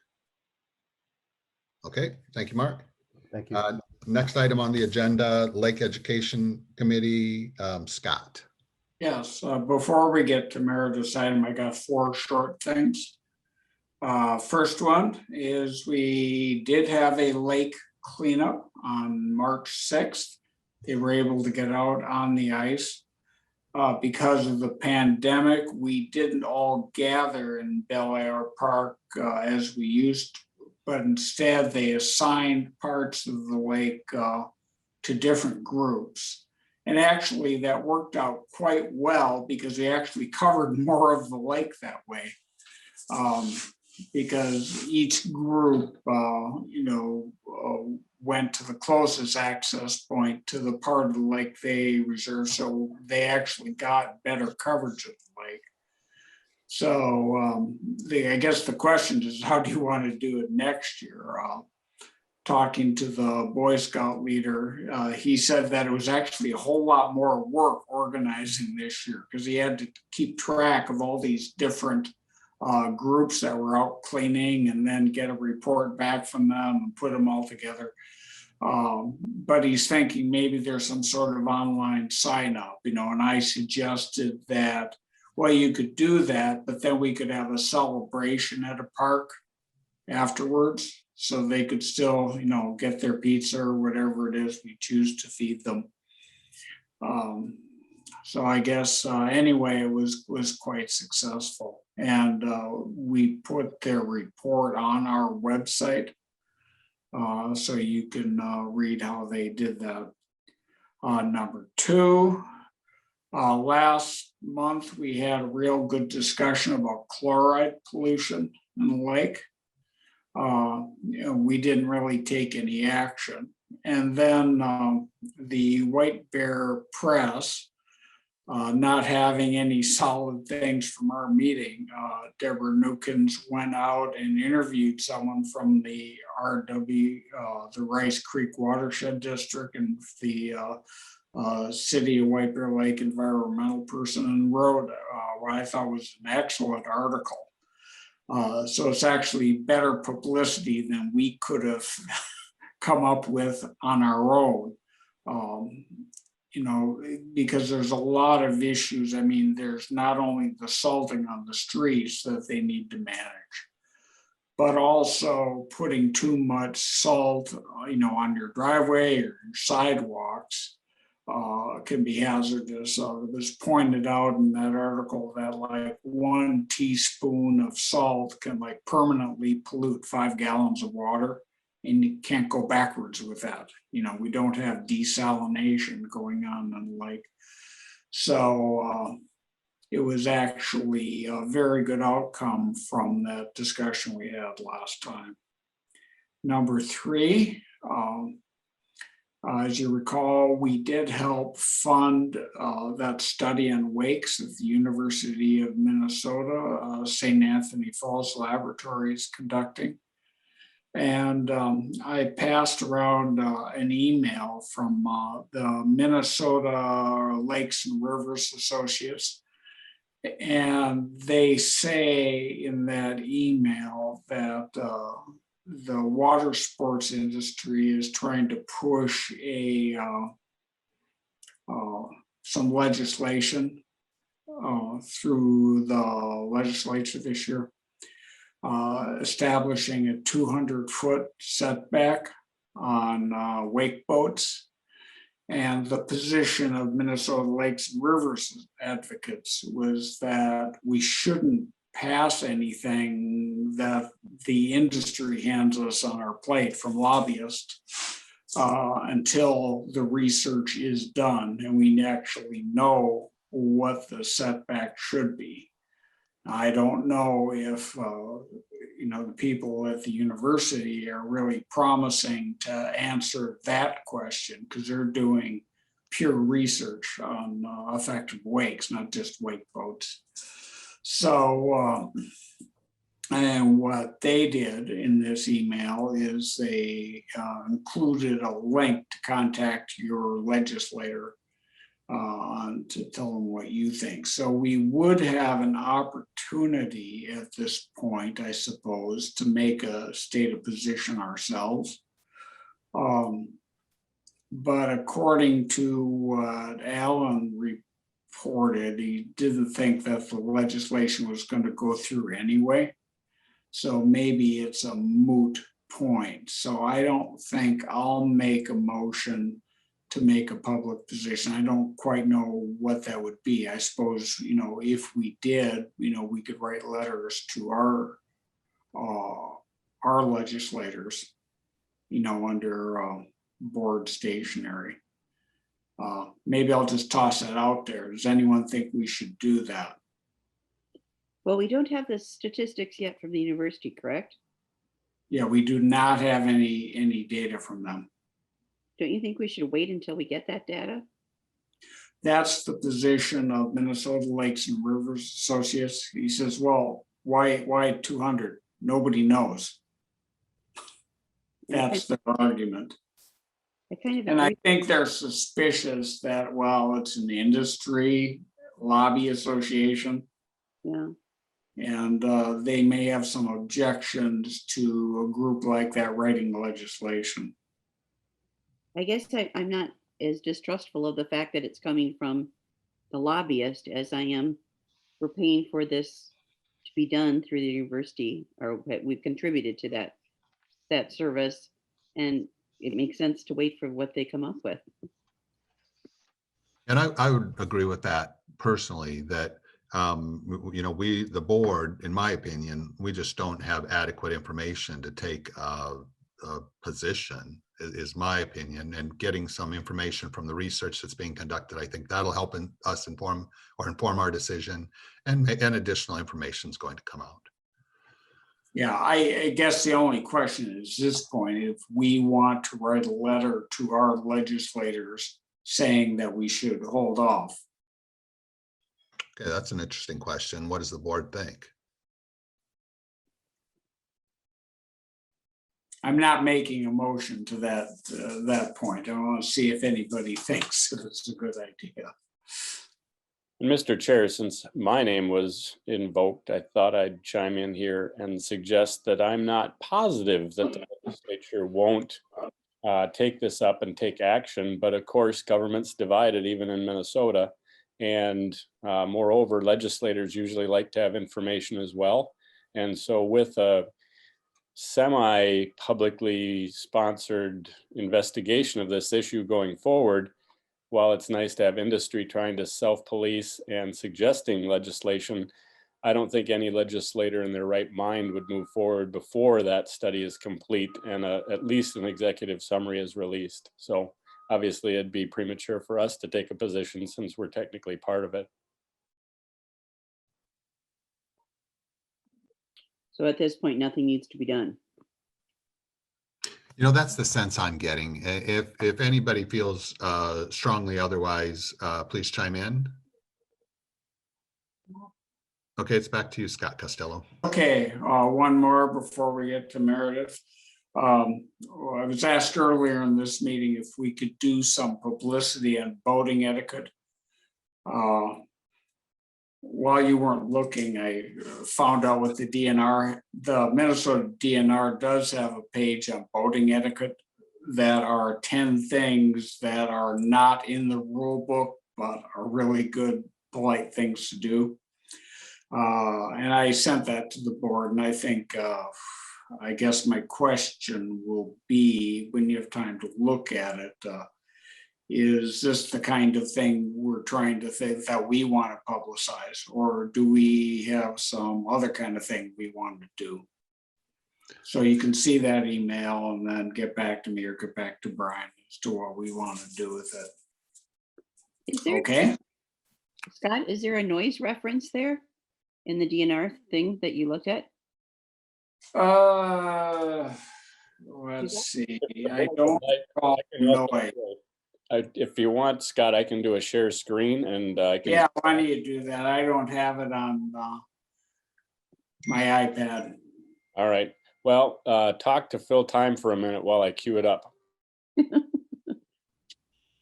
Okay, thank you, Mark. Thank you. Next item on the agenda, Lake Education Committee, Scott. Yes, before we get to Meredith's item, I got 4 short things. First one is we did have a lake cleanup on March 6th. They were able to get out on the ice. Because of the pandemic, we didn't all gather in Bel Air Park as we used to, but instead they assigned parts of the lake to different groups. And actually that worked out quite well because we actually covered more of the lake that way. Because each group, went to the closest access point to the part of the lake they reserved. So they actually got better coverage of the lake. So I guess the question is, how do you want to do it next year? Talking to the Boy Scout leader, he said that it was actually a whole lot more work organizing this year because he had to keep track of all these different groups that were out cleaning and then get a report back from them and put them all together. But he's thinking maybe there's some sort of online sign up, and I suggested that, well, you could do that, but then we could have a celebration at a park afterwards. So they could still, get their pizza or whatever it is we choose to feed them. So I guess anyway, it was quite successful. And we put their report on our website. So you can read how they did that. Number 2, last month we had a real good discussion about chloride pollution in the lake. We didn't really take any action. And then the White Bear Press, not having any solid things from our meeting, Deborah Nukins went out and interviewed someone from the RW, the Rice Creek Watershed District, and the City of White Bear Lake environmental person, and wrote what I thought was an excellent article. So it's actually better publicity than we could have come up with on our own. Because there's a lot of issues. I mean, there's not only the salting on the streets that they need to manage, but also putting too much salt, on your driveway or your sidewalks can be hazardous. It was pointed out in that article that like 1 teaspoon of salt can like permanently pollute 5 gallons of water. And you can't go backwards with that. We don't have desalination going on in the lake. So it was actually a very good outcome from that discussion we had last time. Number three, as you recall, we did help fund that study on wakes at the University of Minnesota, St. Anthony Falls Laboratory is conducting. And I passed around an email from the Minnesota Lakes and Rivers Associates. And they say in that email that the water sports industry is trying to push some legislation through the legislature this year, establishing a 200-foot setback on wake boats. And the position of Minnesota Lakes and Rivers advocates was that we shouldn't pass anything that the industry hands us on our plate from lobbyists until the research is done and we actually know what the setback should be. I don't know if the people at the university are really promising to answer that question, because they're doing pure research on effective wakes, not just wake boats. So, and what they did in this email is they included a link to contact your legislator to tell them what you think. So we would have an opportunity at this point, I suppose, to make a stated position ourselves. But according to what Alan reported, he didn't think that the legislation was going to go through anyway. So maybe it's a moot point. So I don't think I'll make a motion to make a public position. I don't quite know what that would be. I suppose, if we did, we could write letters to our legislators, under board stationery. Maybe I'll just toss that out there. Does anyone think we should do that? Well, we don't have the statistics yet from the university, correct? Yeah, we do not have any data from them. Don't you think we should wait until we get that data? That's the position of Minnesota Lakes and Rivers Associates. He says, well, why 200? Nobody knows. That's their argument. And I think they're suspicious that, well, it's an industry lobby association. Yeah. And they may have some objections to a group like that writing legislation. I guess I'm not as distrustful of the fact that it's coming from the lobbyist as I am for paying for this to be done through the university, or we've contributed to that service, and it makes sense to wait for what they come up with. And I would agree with that personally, that the board, in my opinion, we just don't have adequate information to take a position, is my opinion. And getting some information from the research that's being conducted, I think that'll help us inform our decision, and additional information is going to come out. Yeah, I guess the only question is this point, if we want to write a letter to our legislators saying that we should hold off. Okay, that's an interesting question. What does the board think? I'm not making a motion to that point. I want to see if anybody thinks that it's a good idea. And Mr. Chair, since my name was invoked, I thought I'd chime in here and suggest that I'm not positive that the legislature won't take this up and take action. But of course, government's divided even in Minnesota. And moreover, legislators usually like to have information as well. And so with a semi-publicly sponsored investigation of this issue going forward, while it's nice to have industry trying to self-police and suggesting legislation, I don't think any legislator in their right mind would move forward before that study is complete and at least an executive summary is released. So obviously it'd be premature for us to take a position since we're technically part of it. So at this point, nothing needs to be done. You know, that's the sense I'm getting. If anybody feels strongly otherwise, please chime in. Okay, it's back to you, Scott Costello. Okay, one more before we get to Meredith. I was asked earlier in this meeting if we could do some publicity on boating etiquette. While you weren't looking, I found out with the DNR, the Minnesota DNR does have a page on boating etiquette that are 10 things that are not in the rule book, but are really good, polite things to do. And I sent that to the board, and I think, I guess my question will be, when you have time to look at it, is this the kind of thing we're trying to think that we want to publicize, or do we have some other kind of thing we want to do? So you can see that email and then get back to me or get back to Brian as to what we want to do with it. Is there, Okay, Scott, is there a noise reference there in the DNR thing that you looked at? let's see, I don't recall noise. If you want, Scott, I can do a share screen and I can. Yeah, why don't you do that? I don't have it on my iPad. All right. Well, talk to Phil Time for a minute while I queue it up.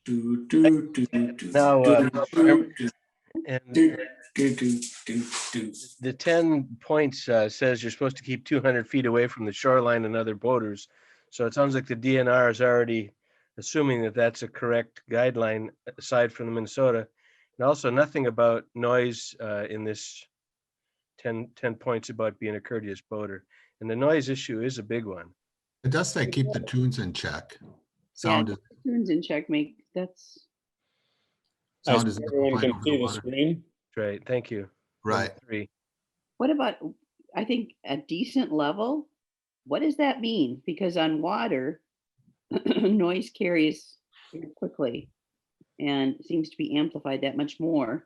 Do, do, do, do, Now, do, do, do, And do, do, do, do. the 10 points says you're supposed to keep 200 feet away from the shoreline and other boaters. So it sounds like the DNR is already assuming that that's a correct guideline aside from the Minnesota. And also nothing about noise in this 10 points about being a courteous boater. And the noise issue is a big one. It does say keep the tunes in check. Sound is. Tunes in checkmate, that's, I Sound is suppose everyone amplified can over see the water. screen. Right, thank you. Right. 3. what about, I think a decent level? What does that mean? Because on water, noise carries quickly and seems to be amplified that much more.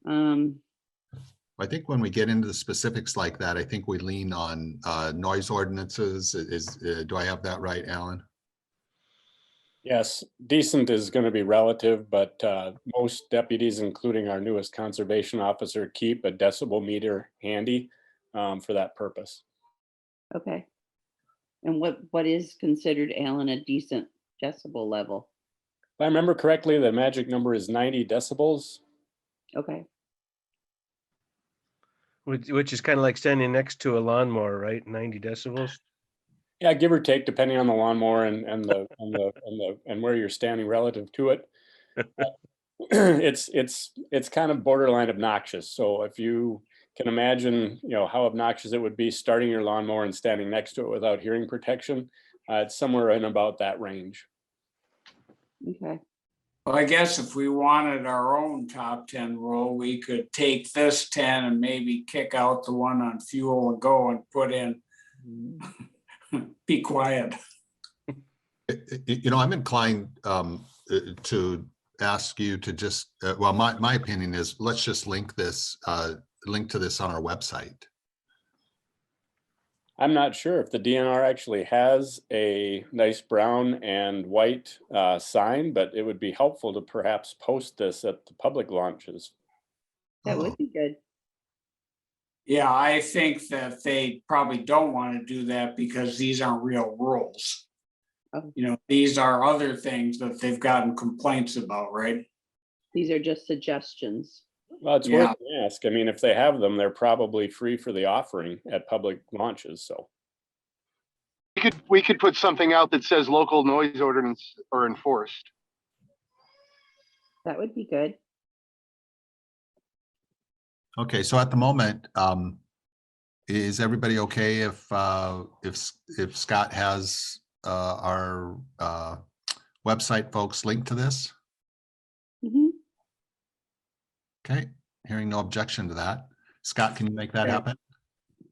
I think when we get into the specifics like that, I think we lean on noise ordinances. Do I have that right, Alan? Yes, decent is going to be relative, but most deputies, including our newest conservation officer, keep a decibel meter handy for that purpose. Okay. And what is considered, Alan, a decent decibel level? If I remember correctly, the magic number is 90 decibels. Okay, Which is kind of like standing next to a lawnmower, right? 90 decibels. Yeah, give or take, depending on the lawnmower and where you're standing relative to it. It's kind of borderline obnoxious. So if you can imagine, how obnoxious it would be starting your lawnmower and standing next to it without hearing protection, it's somewhere in about that range. okay. Well, I guess if we wanted our own top 10 rule, we could take this 10 and maybe kick out the one on fuel and go and put in be quiet. I'm inclined to ask you to just, well, my opinion is let's just link to this on our website. I'm not sure if the DNR actually has a nice brown and white sign, but it would be helpful to perhaps post this at the public launches. That would be good. Yeah, I think that they probably don't want to do that because these aren't real rules. Oh. These are other things that they've gotten complaints about, right? These are just suggestions. Well, it's Yeah. worth an ask. I mean, if they have them, they're probably free for the offering at public launches, so. We could put something out that says local noise ordinance are enforced. That would be good. Okay, so at the moment, is everybody okay if Scott has our website folks link to this? Mhm. Okay, hearing no objection to that. Scott, can you make that Okay. happen?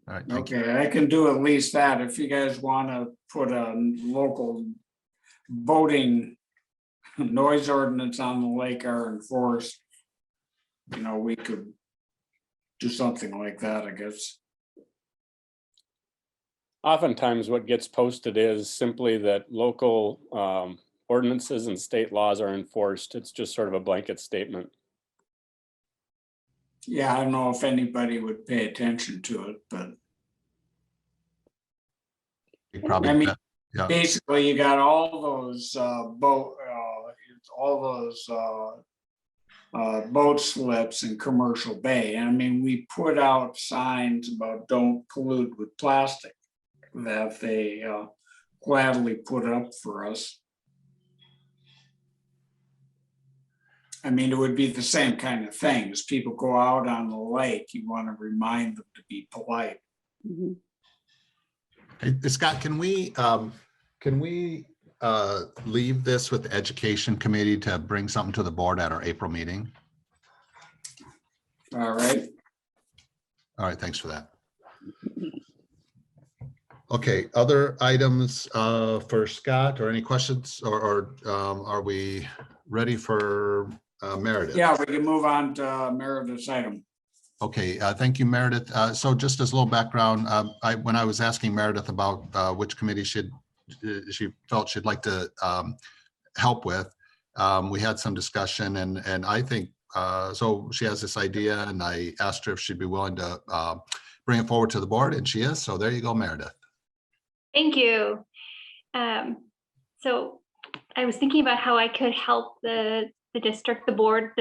All right, thank you. Okay, I can do at least that. If you guys want to put a local voting noise ordinance on the lake are enforced, we could do something like that, I guess. oftentimes what gets posted is simply that local ordinances and state laws are enforced. It's just sort of a blanket statement. Yeah, I don't know if anybody would pay attention to it, but You probably, I mean, yeah. basically you got all those boat slips in Commercial Bay. And I mean, we put out signs about don't pollute with plastic that they gladly put up for us. I mean, it would be the same kind of thing. As people go out on the lake, you want to remind them to be polite. Mhm. Hey, Scott, can we leave this with the Education Committee to bring something to the board at our April meeting? All right. All right, thanks for that. Okay, other items for Scott, or any questions, or are we ready for Meredith? Yeah, we can move on to Meredith's item. Okay, thank you, Meredith. So just as a little background, when I was asking Meredith about which committee she felt she'd like to help with, we had some discussion, and I think, so she has this idea, and I asked her if she'd be willing to bring it forward to the board, and she is. So there you go, Meredith. Thank you. So I was thinking about how I could help the district, the board,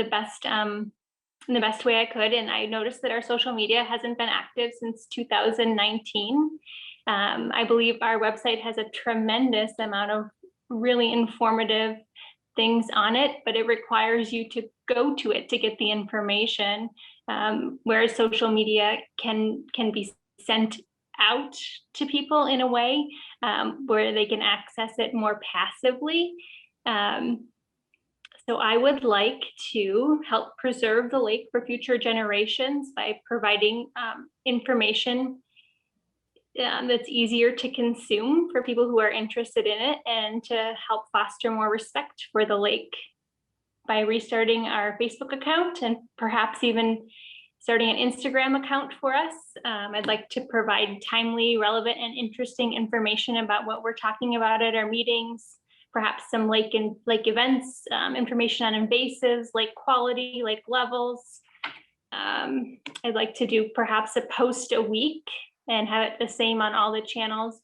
in the best way I could. And I noticed that our social media hasn't been active since 2019. I believe our website has a tremendous amount of really informative things on it, but it requires you to go to it to get the information. Whereas social media can be sent out to people in a way where they can access it more passively. So I would like to help preserve the lake for future generations by providing information that's easier to consume for people who are interested in it, and to help foster more respect for the lake by restarting our Facebook account and perhaps even starting an Instagram account for us. I'd like to provide timely, relevant, and interesting information about what we're talking about at our meetings, perhaps some lake events, information on invasives, lake quality, lake levels. I'd like to do perhaps a post a week and have it the same on all the channels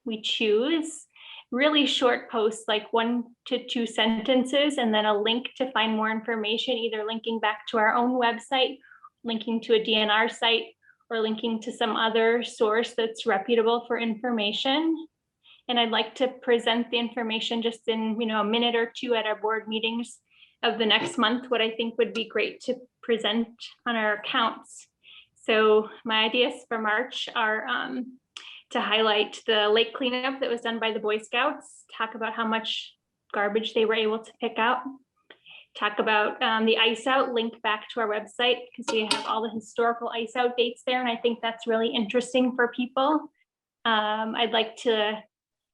we choose. Really short posts, like 1 to 2 sentences, and then a link to find more information, either linking back to our own website, linking to a DNR site, or linking to some other source that's reputable for information. And I'd like to present the information just in a minute or two at our board meetings of the next month, what I think would be great to present on our accounts. So my ideas for March are to highlight the lake cleanup that was done by the Boy Scouts, talk about how much garbage they were able to pick out, talk about the ice out, link back to our website because we have all the historical ice out dates there. And I think that's really interesting for people. I'd like to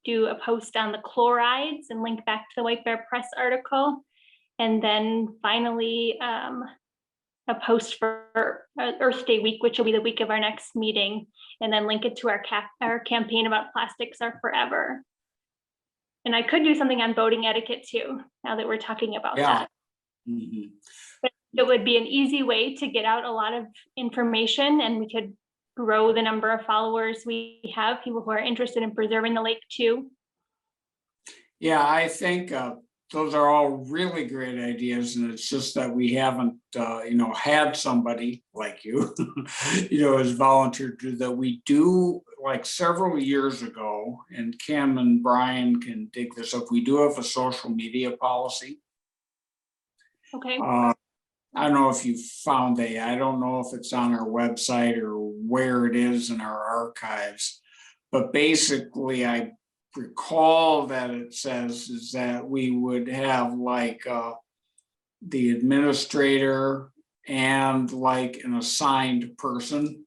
do a post on the chlorides and link back to the White Bear Press article. And then finally, a post for Earth Day week, which will be the week of our next meeting, and then link it to our campaign about plastics are forever. And I could do something on boating etiquette too, now that we're talking about that. Mhm. But it would be an easy way to get out a lot of information, and we could grow the number of followers we have, people who are interested in preserving the lake too. Yeah, I think those are all really great ideas, and it's just that we haven't, had somebody like you, has volunteered to do that. We do, like several years ago, and Kim and Brian can dig this up. We do have a social media policy. Okay. I don't know if you found I don't know if it's on our website or where it is in our archives, but basically I recall that it says is that we would have like the administrator and like an assigned person,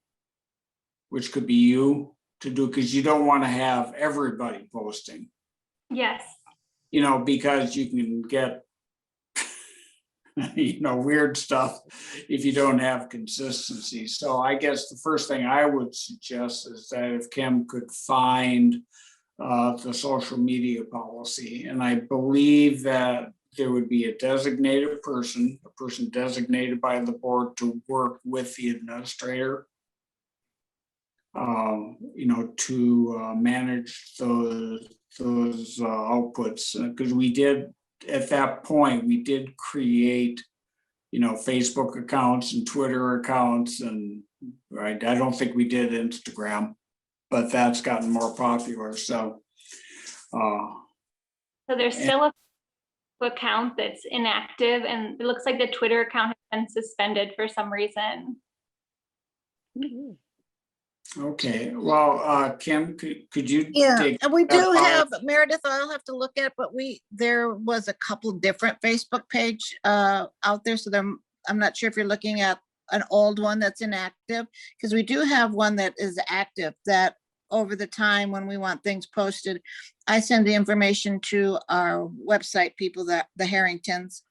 which could be you, to do, because you don't want to have everybody posting. Yes. Because you can get weird stuff if you don't have consistency. So I guess the first thing I would suggest is that if Kim could find the social media policy, and I believe that there would be a designated person, a person designated by the board to work with the administrator, to manage those outputs, because we did, at that point, we did create, Facebook accounts and Twitter accounts, and right, I don't think we did Instagram, but that's gotten more popular, so. So there's still a account that's inactive, and it looks like the Twitter account has been suspended for some reason. Okay, well, Kim, could you? Yeah, dig and we that do out? have, Meredith, I'll have to look at, but there was a couple different Facebook page out there, so I'm not sure if you're looking at an old one that's inactive, because we do have one that is active, that over the time when we want things posted, I send the information to our website people, that the Harringtons,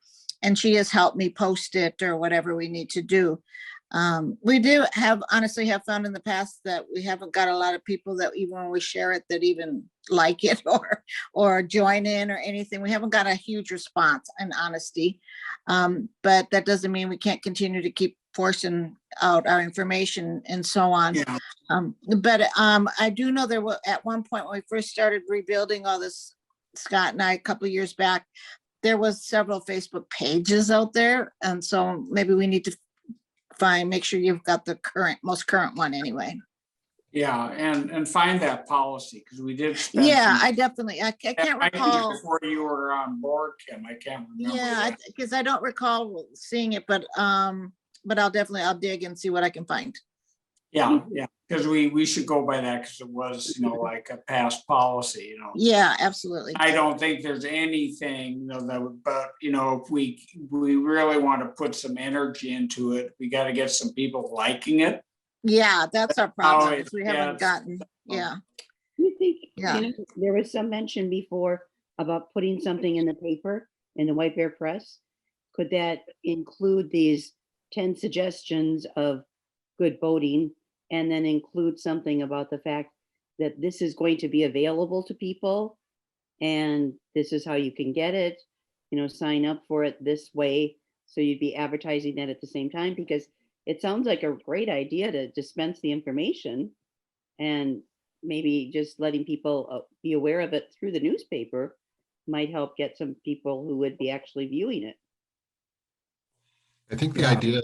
and she has helped me post it or whatever we need to do. We do honestly have found in the past that we haven't got a lot of people that even when we share it, that even like it or join in or anything. We haven't got a huge response, in honesty. But that doesn't mean we can't continue to keep forcing out our information and so on. Yeah. But I do know there were, at one point when we first started rebuilding all this, Scott and I, a couple of years back, there was several Facebook pages out there. And so maybe we need to make sure you've got the most current one anyway. Yeah, and find that policy, because we did. spend Yeah, some- I definitely, I can't I think recall. before you were on board, Kim, I can't remember. Yeah, that. because I don't recall seeing it, but I'll dig and see what I can find. Yeah, because we should go by that, because it was, like a past policy, Yeah, absolutely. I don't think there's anything, that would, but, if we really want to put some energy into it, we got to get some people liking it. Yeah, that's our problem. Is we yeah, haven't gotten, yeah. You think, Yeah. there was some mention before about putting something in the paper, in the White Bear Press. Could that include these 10 suggestions of good voting, and then include something about the fact that this is going to be available to people, and this is how you can get it, sign up for it this way. So you'd be advertising that at the same time, because it sounds like a great idea to dispense the information, and maybe just letting people be aware of it through the newspaper might help get some people who would be actually viewing it. I think the idea,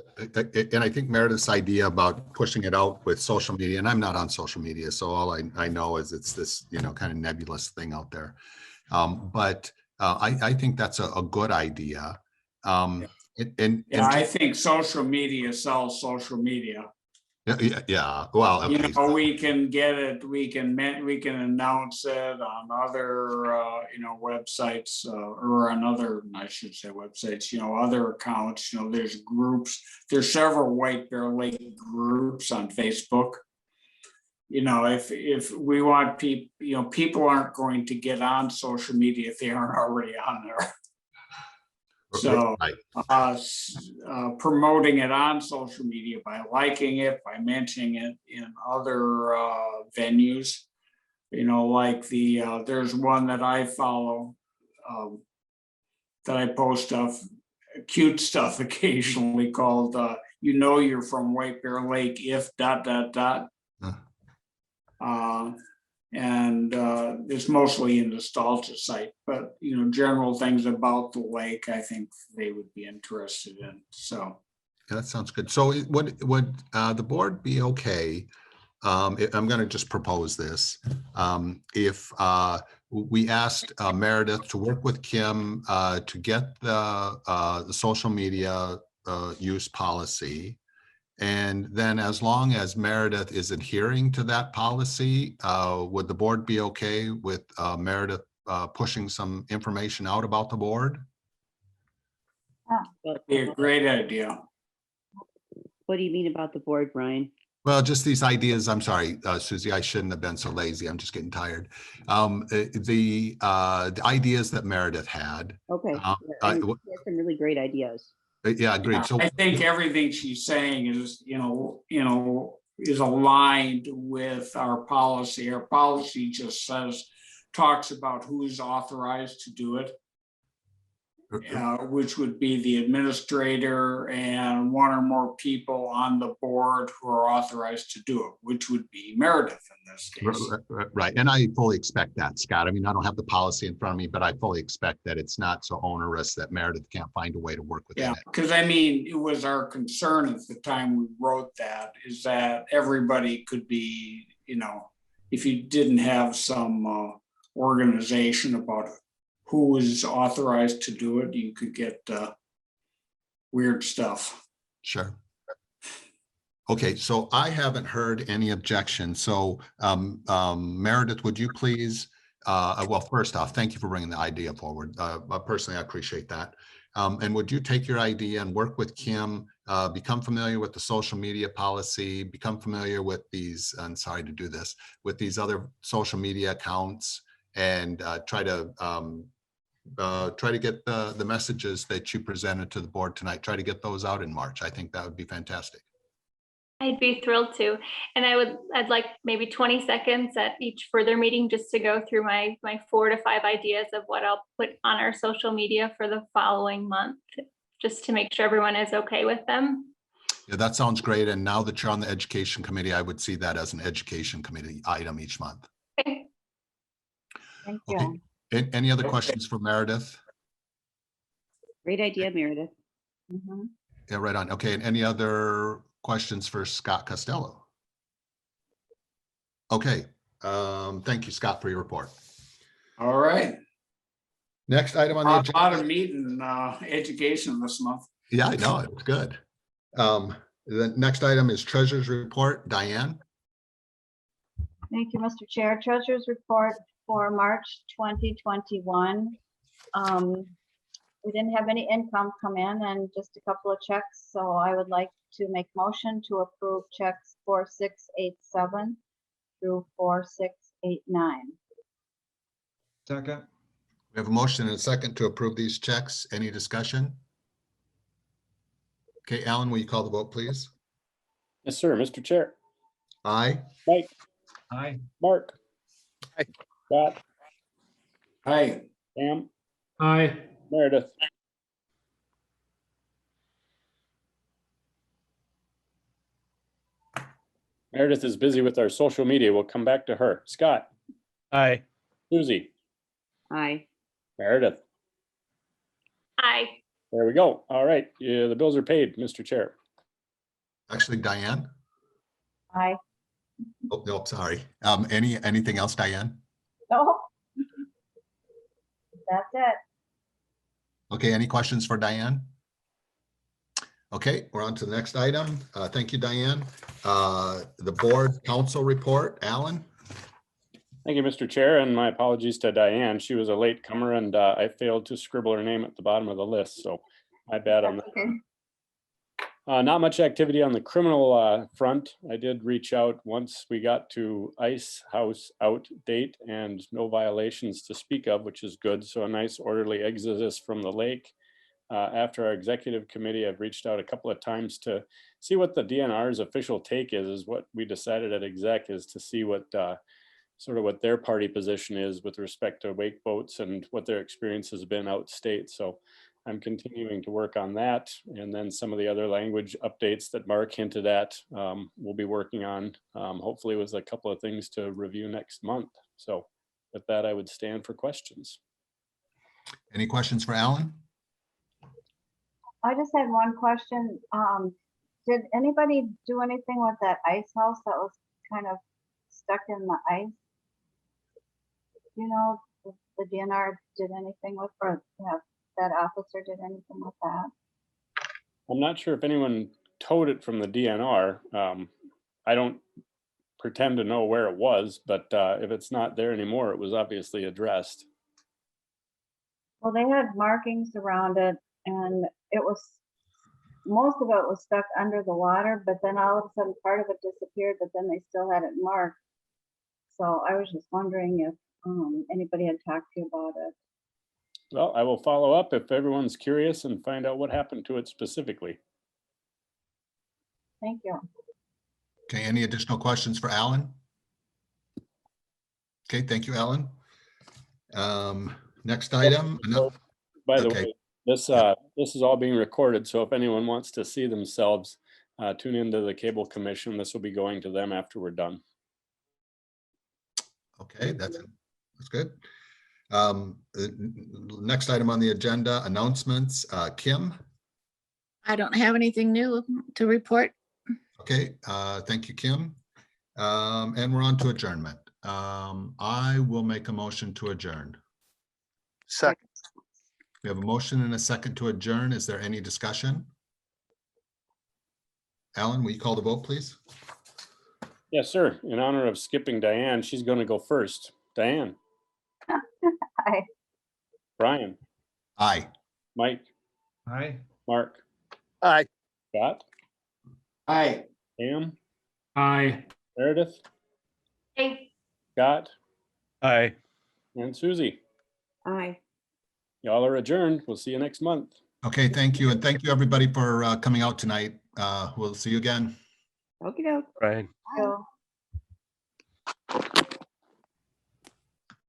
and I think Meredith's idea about pushing it out with social media, and I'm not on social media, so all I know is it's this, kind of nebulous thing out there. But I think that's a good idea. I think social media sells social media. Yeah, well, okay. We can get it, we can announce it on other, websites, or on other, I should say websites, other accounts, there's groups, there's several White Bear Lake groups on Facebook. If we want people, people aren't going to get on social media if they aren't already on there. So promoting it on social media by liking it, by mentioning it in other venues, like there's one that I follow, that I post cute stuff occasionally called, you're from White Bear Lake if ... And it's mostly a nostalgia site, but general things about the lake, I think they would be interested in. So yeah, that sounds good. So would the board be okay? I'm going to just propose this. If we asked Meredith to work with Kim to get the social media use policy. And then as long as Meredith is adhering to that policy, would the board be okay with Meredith pushing some information out about the board? that'd be a great idea. What do you mean about the board, Brian? Well, just these ideas. I'm sorry, Susie, I shouldn't have been so lazy. I'm just getting tired. The ideas that Meredith had. Okay, Uh, she has some really great ideas. Yeah, agreed. So I think everything she's saying is, is aligned with our policy. Our policy just talks about who's authorized to do it. Which would be the administrator and one or more people on the board who are authorized to do it, which would be Meredith in this case. Right, and I fully expect that, Scott. I mean, I don't have the policy in front of me, but I fully expect that it's not so onerous that Meredith can't find a way to work within Yeah, it. because I mean, it was our concern at the time we wrote that, is that everybody could be, if you didn't have some organization about who is authorized to do it, you could get weird stuff. Sure. Okay, so I haven't heard any objections. So Meredith, would you please, well, first off, thank you for bringing the idea forward. Personally, I appreciate that. And would you take your idea and work with Kim, become familiar with the social media policy, become familiar with these, I'm sorry to do this, with these other social media accounts, and try to get the messages that you presented to the board tonight, try to get those out in March. I think that would be fantastic. I'd be thrilled to. And I'd like maybe 20 seconds at each further meeting just to go through my 4 to 5 ideas of what I'll put on our social media for the following month, just to make sure everyone is okay with them. Yeah, that sounds great. And now that you're on the education committee, I would see that as an education committee item each month. Okay. Thank you. Okay. Any other questions for Meredith? Great idea, Meredith. Mhm. Yeah, right on. Okay, and any other questions for Scott Costello? Okay, thank you, Scott, for your report. All right. Next item on the A agenda. lot of meeting education this month. Yeah, I know, it's good. The next item is treasurer's report. Diane? Thank you, Mr. Chair. Treasurer's report for March 2021. We didn't have any income come in and just a couple of checks, so I would like to make motion to approve checks 4687 through 4689. Second. We have a motion and a second to approve these checks. Any discussion? Okay, Alan, will you call the vote, please? Yes, sir. Mr. Chair. Aye. Mike, Aye. Mark. Aye. Scott, Hi. Pam, Aye. Meredith. Meredith is busy with our social media. We'll come back to her. Scott, Aye. Susie, Aye. Meredith. Aye. There we go. All right. Yeah, the bills are paid, Mr. Chair. Actually, Diane? Aye. Oh, no, sorry. Anything else, Diane? No. That's it. Okay, any questions for Diane? Okay, we're on to the next item. Thank you, Diane. The board council report, Alan? Thank you, Mr. Chair, and my apologies to Diane. She was a late comer and I failed to scribble her name at the bottom of the list, so my bad on that. Okay. Not much activity on the criminal front. I did reach out once we got to ice house out date and no violations to speak of, which is good. So a nice orderly exodus from the lake. After our executive committee, I've reached out a couple of times to see what the DNR's official take is what we decided at exec is to see what sort of what their party position is with respect to wake boats and what their experience has been out state. So I'm continuing to work on that. And then some of the other language updates that Mark hinted at, we'll be working on, hopefully with a couple of things to review next month. So with that, I would stand for questions. Any questions for Alan? I just had one question. Did anybody do anything with that ice house that was kind of stuck in the ice? You know, if the DNR did anything with, or that officer did anything with that? I'm not sure if anyone towed it from the DNR. I don't pretend to know where it was, but if it's not there anymore, it was obviously addressed. Well, they had markings around it, and it was, most of it was stuck under the water, but then all of a sudden part of it disappeared, but then they still had it marked. So I was just wondering if anybody had talked to you about it. Well, I will follow up if everyone's curious and find out what happened to it specifically. Thank you. Okay, any additional questions for Alan? Okay, thank you, Alan. Next item. By the Okay. way, this is all being recorded, so if anyone wants to see themselves, tune into the Cable Commission. This will be going to them after we're done. Okay, that's good. Next item on the agenda, announcements. Kim? I don't have anything new to report. Okay, thank you, Kim. And we're on to adjournment. I will make a motion to adjourn. Second. We have a motion and a second to adjourn. Is there any discussion? Alan, will you call the vote, please? Yes, sir. In honor of skipping Diane, she's going to go first. Diane, Aye. Brian, Aye. Mike, Aye. Mark, Aye. Scott, Aye. Pam, Aye. Meredith, Hey. Scott, Aye. and Susie. Aye. Y'all are adjourned. We'll see you next month. Okay, thank you. And thank you, everybody, for coming out tonight. We'll see you again. Okey doke. Brian. So.